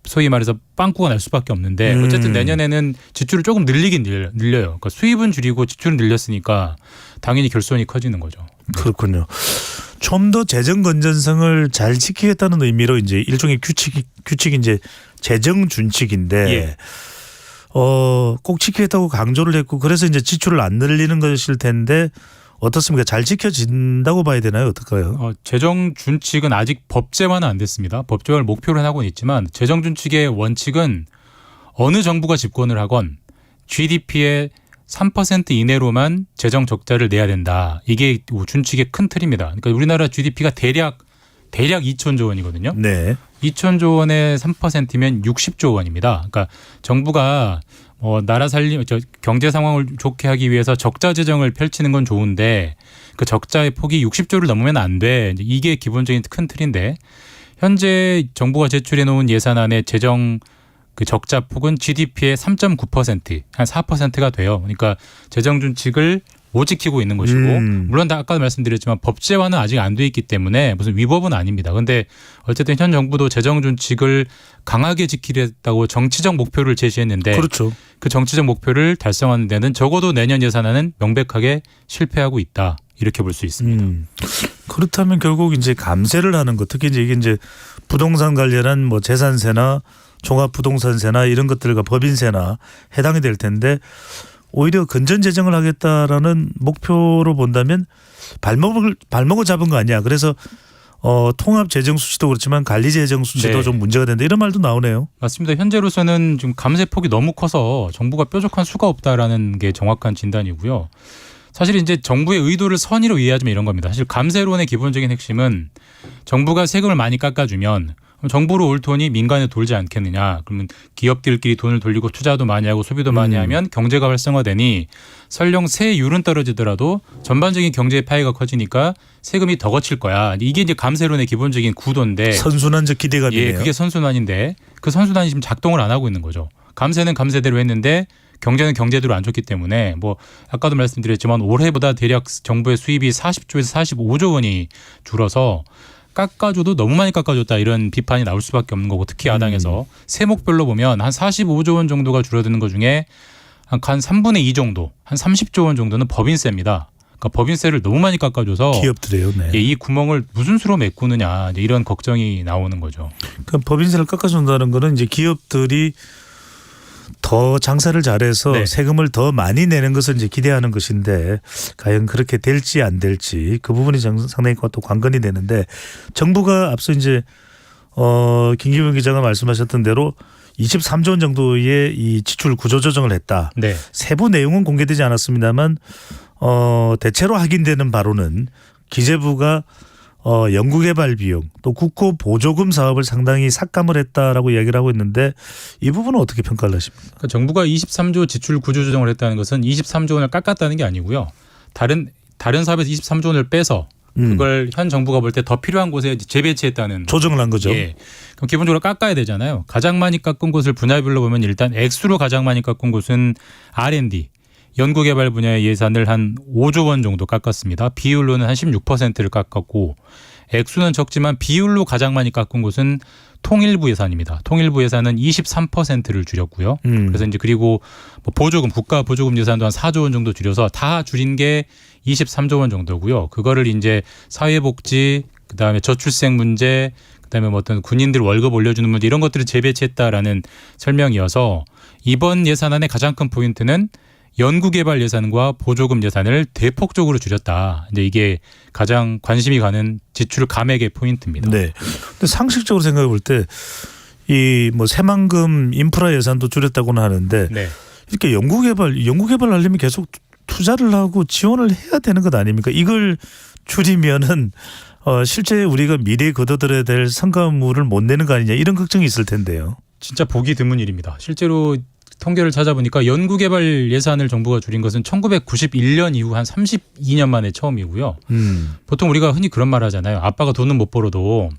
소위 말해서 빵꾸가 날 수밖에 없는데, 어쨌든 내년에는 지출을 조금 늘리긴 늘려요. 그러니까 수입은 줄이고 지출은 늘렸으니까 당연히 결손이 커지는 거죠. 그렇군요. 좀 더 재정 건전성을 잘 지키겠다는 의미로 이제 일종의 규칙이 이제 재정 준칙인데, 꼭 지키겠다고 강조를 했고, 그래서 이제 지출을 안 늘리는 것일 텐데 어떻습니까? 잘 지켜진다고 봐야 되나요? 어떨까요? 재정 준칙은 아직 법제화는 안 됐습니다. 법제화를 목표로 하고는 있지만 재정 준칙의 원칙은 어느 정부가 집권을 하건 GDP의 3% 이내로만 재정 적자를 내야 된다. 이게 준칙의 큰 틀입니다. 그러니까 우리나라 GDP가 대략 2천조 원이거든요. 네. 2천조 원의 3%면 60조 원입니다. 그러니까 정부가 나라 경제 상황을 좋게 하기 위해서 적자 재정을 펼치는 건 좋은데 그 적자의 폭이 60조를 넘으면 안 돼. 이게 기본적인 큰 틀인데 현재 정부가 제출해 놓은 예산안의 재정 그 적자 폭은 GDP의 3.9%, 한 4%가 돼요. 그러니까 재정 준칙을 못 지키고 있는 것이고 물론 아까 말씀드렸지만 법제화는 아직 안 돼 있기 때문에 무슨 위법은 아닙니다. 그런데 어쨌든 현 정부도 재정 준칙을 강하게 지키겠다고 정치적 목표를 제시했는데 그렇죠. 그 정치적 목표를 달성하는 데는 적어도 내년 예산안은 명백하게 실패하고 있다. 이렇게 볼 수 있습니다. 그렇다면 결국 이제 감세를 하는 것, 특히 이게 이제 부동산 관련한 뭐 재산세나 종합부동산세나 이런 것들과 법인세나 해당이 될 텐데 오히려 건전 재정을 하겠다라는 목표로 본다면 발목을 잡은 거 아니야. 그래서 통합 재정 수치도 그렇지만 관리 재정 수치도 네. 좀 문제가 된다 이런 말도 나오네요. 맞습니다. 현재로서는 지금 감세폭이 너무 커서 정부가 뾰족한 수가 없다라는 게 정확한 진단이고요. 사실 이제 정부의 의도를 선의로 이해하자면 이런 겁니다. 사실 감세론의 기본적인 핵심은 정부가 세금을 많이 깎아주면 정부로 올 돈이 민간에 돌지 않겠느냐. 그러면 기업들끼리 돈을 돌리고 투자도 많이 하고 소비도 많이 하면 경제가 활성화되니 설령 세율은 떨어지더라도 전반적인 경제의 파이가 커지니까 세금이 더 거칠 거야. 이게 이제 감세론의 기본적인 구도인데 선순환적 기대감이네요. 예, 그게 선순환인데 그 선순환이 지금 작동을 안 하고 있는 거죠. 감세는 감세대로 했는데 경제는 경제대로 안 좋기 때문에 뭐 아까도 말씀드렸지만 올해보다 대략 정부의 수입이 40조에서 45조 원이 줄어서 깎아줘도 너무 많이 깎아줬다 이런 비판이 나올 수밖에 없는 거고 특히 야당에서 세목별로 보면 한 45조 원 정도가 줄어드는 것 중에 한 3분의 2 정도 한 30조 원 정도는 법인세입니다. 그러니까 법인세를 너무 많이 깎아줘서 기업들이요. 네. 예, 이 구멍을 무슨 수로 메꾸느냐 이런 걱정이 나오는 거죠. 그럼 법인세를 깎아준다는 거는 이제 기업들이 더 장사를 잘해서 네. 세금을 더 많이 내는 것을 이제 기대하는 것인데 과연 그렇게 될지 안 될지 그 부분이 상당히 또 관건이 되는데 정부가 앞서 이제 김기범 기자가 말씀하셨던 대로 23조 원 정도의 이 지출 구조 조정을 했다. 네. 세부 내용은 공개되지 않았습니다만 대체로 확인되는 바로는 기재부가 연구개발 비용 또 국고 보조금 사업을 상당히 삭감을 했다라고 이야기를 하고 있는데 이 부분은 어떻게 평가를 하십니까? 그러니까 정부가 23조 지출 구조 조정을 했다는 것은 23조 원을 깎았다는 게 아니고요. 다른 사업에서 23조 원을 빼서 그걸 현 정부가 볼 때 더 필요한 곳에 재배치했다는 조정을 한 거죠. 예. 그럼 기본적으로 깎아야 되잖아요. 가장 많이 깎은 곳을 분야별로 보면 일단 액수로 가장 많이 깎은 곳은 R&D 연구개발 분야의 예산을 한 5조 원 정도 깎았습니다. 비율로는 한 16%를 깎았고 액수는 적지만 비율로 가장 많이 깎은 곳은 통일부 예산입니다. 통일부 예산은 23%를 줄였고요. 그래서 이제 그리고 뭐 보조금 국가 보조금 예산도 한 4조 원 정도 줄여서 다 줄인 게 23조 원 정도고요. 그거를 이제 사회복지 그다음에 저출생 문제 그다음에 뭐 어떤 군인들 월급 올려주는 문제 이런 것들을 재배치했다라는 설명이어서 이번 예산안의 가장 큰 포인트는 연구개발 예산과 보조금 예산을 대폭적으로 줄였다. 이제 이게 가장 관심이 가는 지출 감액의 포인트입니다. 네. 근데 상식적으로 생각해 볼 때 이 뭐 새만금 인프라 예산도 줄였다고는 하는데 네. 이렇게 연구개발 하려면 계속 투자를 하고 지원을 해야 되는 것 아닙니까? 이걸 줄이면은 실제 우리가 미래에 거둬들여야 될 성과물을 못 내는 거 아니냐 이런 걱정이 있을 텐데요. 진짜 보기 드문 일입니다. 실제로 통계를 찾아보니까 연구개발 예산을 정부가 줄인 것은 1991년 이후 한 32년 만에 처음이고요. 보통 우리가 흔히 그런 말 하잖아요. 아빠가 돈은 못 벌어도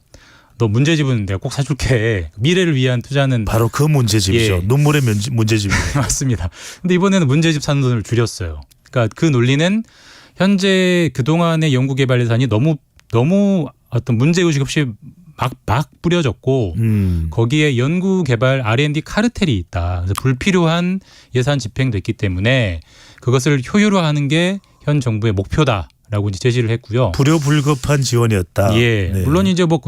너 문제집은 내가 꼭 사줄게. 미래를 위한 투자는 바로 그 문제집이죠. 예. 눈물의 문제집이에요. 맞습니다. 근데 이번에는 문제집 사는 돈을 줄였어요. 그러니까 그 논리는 현재 그동안의 연구개발 예산이 너무 어떤 문제의식 없이 막 뿌려졌고 거기에 연구개발 R&D 카르텔이 있다. 그래서 불필요한 예산 집행됐기 때문에 그것을 효율화하는 게 현 정부의 목표다라고 이제 제시를 했고요. 불효불급한 지원이었다. 예, 네. 물론 이제 뭐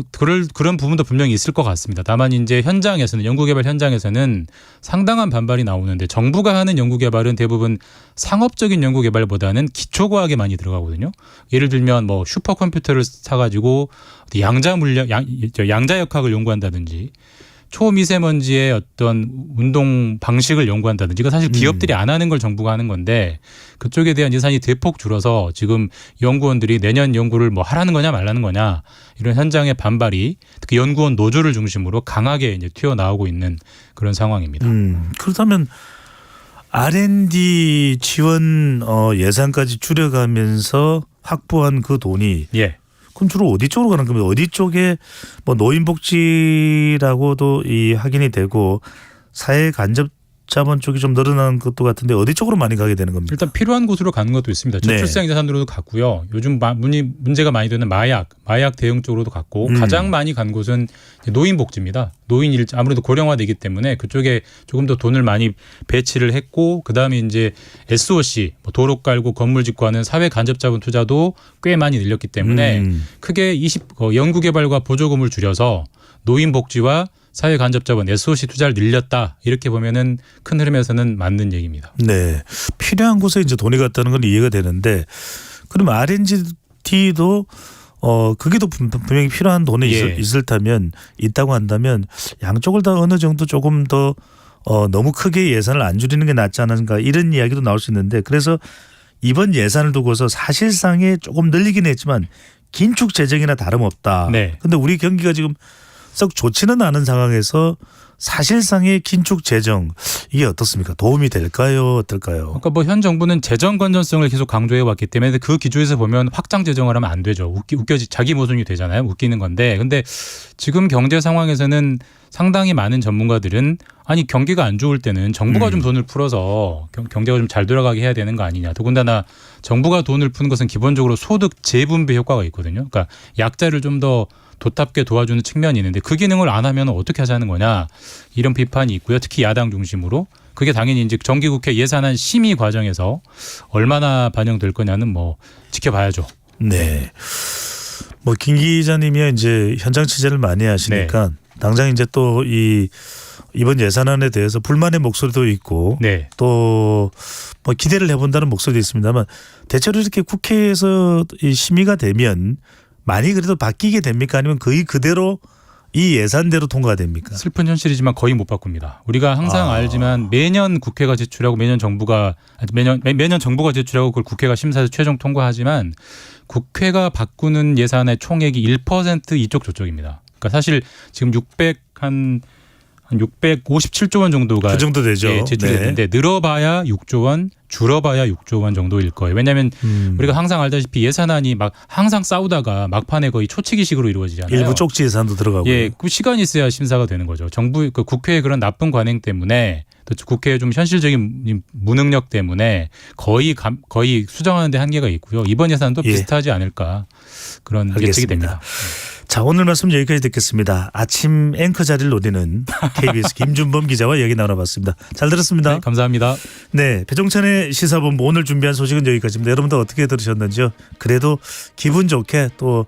그런 부분도 분명히 있을 것 같습니다. 다만 이제 현장에서는 연구개발 현장에서는 상당한 반발이 나오는데 정부가 하는 연구개발은 대부분 상업적인 연구개발보다는 기초과학에 많이 들어가거든요. 예를 들면 뭐 슈퍼컴퓨터를 사가지고 양자역학을 연구한다든지 초미세먼지의 어떤 운동 방식을 연구한다든지 이거 사실 기업들이 안 하는 걸 정부가 하는 건데 그쪽에 대한 예산이 대폭 줄어서 지금 연구원들이 내년 연구를 뭐 하라는 거냐 말라는 거냐 이런 현장의 반발이 특히 연구원 노조를 중심으로 강하게 이제 튀어나오고 있는 그런 상황입니다. 그렇다면 R&D 지원 예산까지 줄여가면서 확보한 그 돈이 그럼 주로 어디 쪽으로 가는 겁니까? 어디 쪽에 뭐 노인복지라고도 이 확인이 되고 사회 간접 자본 쪽이 좀 늘어나는 것도 같은데 어디 쪽으로 많이 가게 되는 겁니까? 일단 필요한 곳으로 가는 것도 있습니다. 저출생 자산으로도 갔고요. 요즘 문제가 많이 되는 마약 대응 쪽으로도 갔고 가장 많이 간 곳은 노인복지입니다. 아무래도 고령화되기 때문에 그쪽에 조금 더 돈을 많이 배치를 했고 그다음에 이제 SOC 도로 깔고 건물 짓고 하는 사회 간접 자본 투자도 꽤 많이 늘렸기 때문에 크게 연구개발과 보조금을 줄여서 노인복지와 사회 간접 자본 SOC 투자를 늘렸다 이렇게 보면은 큰 흐름에서는 맞는 얘기입니다. 네, 필요한 곳에 이제 돈이 갔다는 건 이해가 되는데 그럼 R&D도 그게 더 분명히 필요한 돈이 있다고 한다면 양쪽을 다 어느 정도 조금 더 너무 크게 예산을 안 줄이는 게 낫지 않은가 이런 이야기도 나올 수 있는데 그래서 이번 예산을 두고서 사실상에 조금 늘리긴 했지만 긴축 재정이나 다름없다. 근데 우리 경기가 지금 썩 좋지는 않은 상황에서 사실상의 긴축 재정 이게 어떻습니까? 도움이 될까요? 어떨까요? 그러니까 현 정부는 재정 건전성을 계속 강조해 왔기 때문에 그 기조에서 보면 확장 재정을 하면 안 되죠. 자기 모순이 되잖아요. 웃기는 건데. 근데 지금 경제 상황에서는 상당히 많은 전문가들은 아니 경기가 안 좋을 때는 정부가 좀 돈을 풀어서 경제가 좀 잘 돌아가게 해야 되는 거 아니냐. 더군다나 정부가 돈을 푸는 것은 기본적으로 소득 재분배 효과가 있거든요. 그러니까 약자를 좀 더 도탑게 도와주는 측면이 있는데 그 기능을 안 하면 어떻게 하자는 거냐 이런 비판이 있고요. 특히 야당 중심으로 그게 당연히 이제 정기국회 예산안 심의 과정에서 얼마나 반영될 거냐는 뭐 지켜봐야죠. 네. 뭐 김 기자님이 이제 현장 취재를 많이 하시니까 당장 이제 또 이번 예산안에 대해서 불만의 목소리도 있고 또 뭐 기대를 해본다는 목소리도 있습니다만 대체로 이렇게 국회에서 이 심의가 되면 많이 그래도 바뀌게 됩니까? 아니면 거의 그대로 이 예산대로 통과가 됩니까? 슬픈 현실이지만 거의 못 바꿉니다. 우리가 항상 알지만 매년 국회가 제출하고 매년 정부가 제출하고 그걸 국회가 심사해서 최종 통과하지만 국회가 바꾸는 예산의 총액이 1% 이쪽 저쪽입니다. 그러니까 사실 지금 657조 원 정도가 그 정도 되죠. 제출됐는데 늘어봐야 6조 원, 줄어봐야 6조 원 정도일 거예요. 왜냐하면 우리가 항상 알다시피 예산안이 막 항상 싸우다가 막판에 거의 초치기식으로 이루어지잖아요. 일부 쪽지 예산도 들어가고. 그 시간이 있어야 심사가 되는 거죠. 국회의 그런 나쁜 관행 때문에 또 국회의 좀 현실적인 무능력 때문에 거의 수정하는 데 한계가 있고요. 이번 예산도 비슷하지 않을까 그런 예측이 됩니다. 자, 오늘 말씀 여기까지 듣겠습니다. 아침 앵커 자리를 노리는 KBS 김준범 기자와 이야기 나눠봤습니다. 잘 들었습니다. 네, 감사합니다. 네, 배종찬의 시사본부 오늘 준비한 소식은 여기까지입니다. 여러분들 어떻게 들으셨는지요? 그래도 기분 좋게 또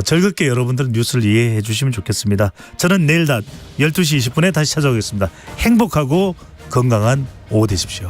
즐겁게 여러분들 뉴스를 이해해 주시면 좋겠습니다. 저는 내일 낮 12시 20분에 다시 찾아오겠습니다. 행복하고 건강한 오후 되십시오.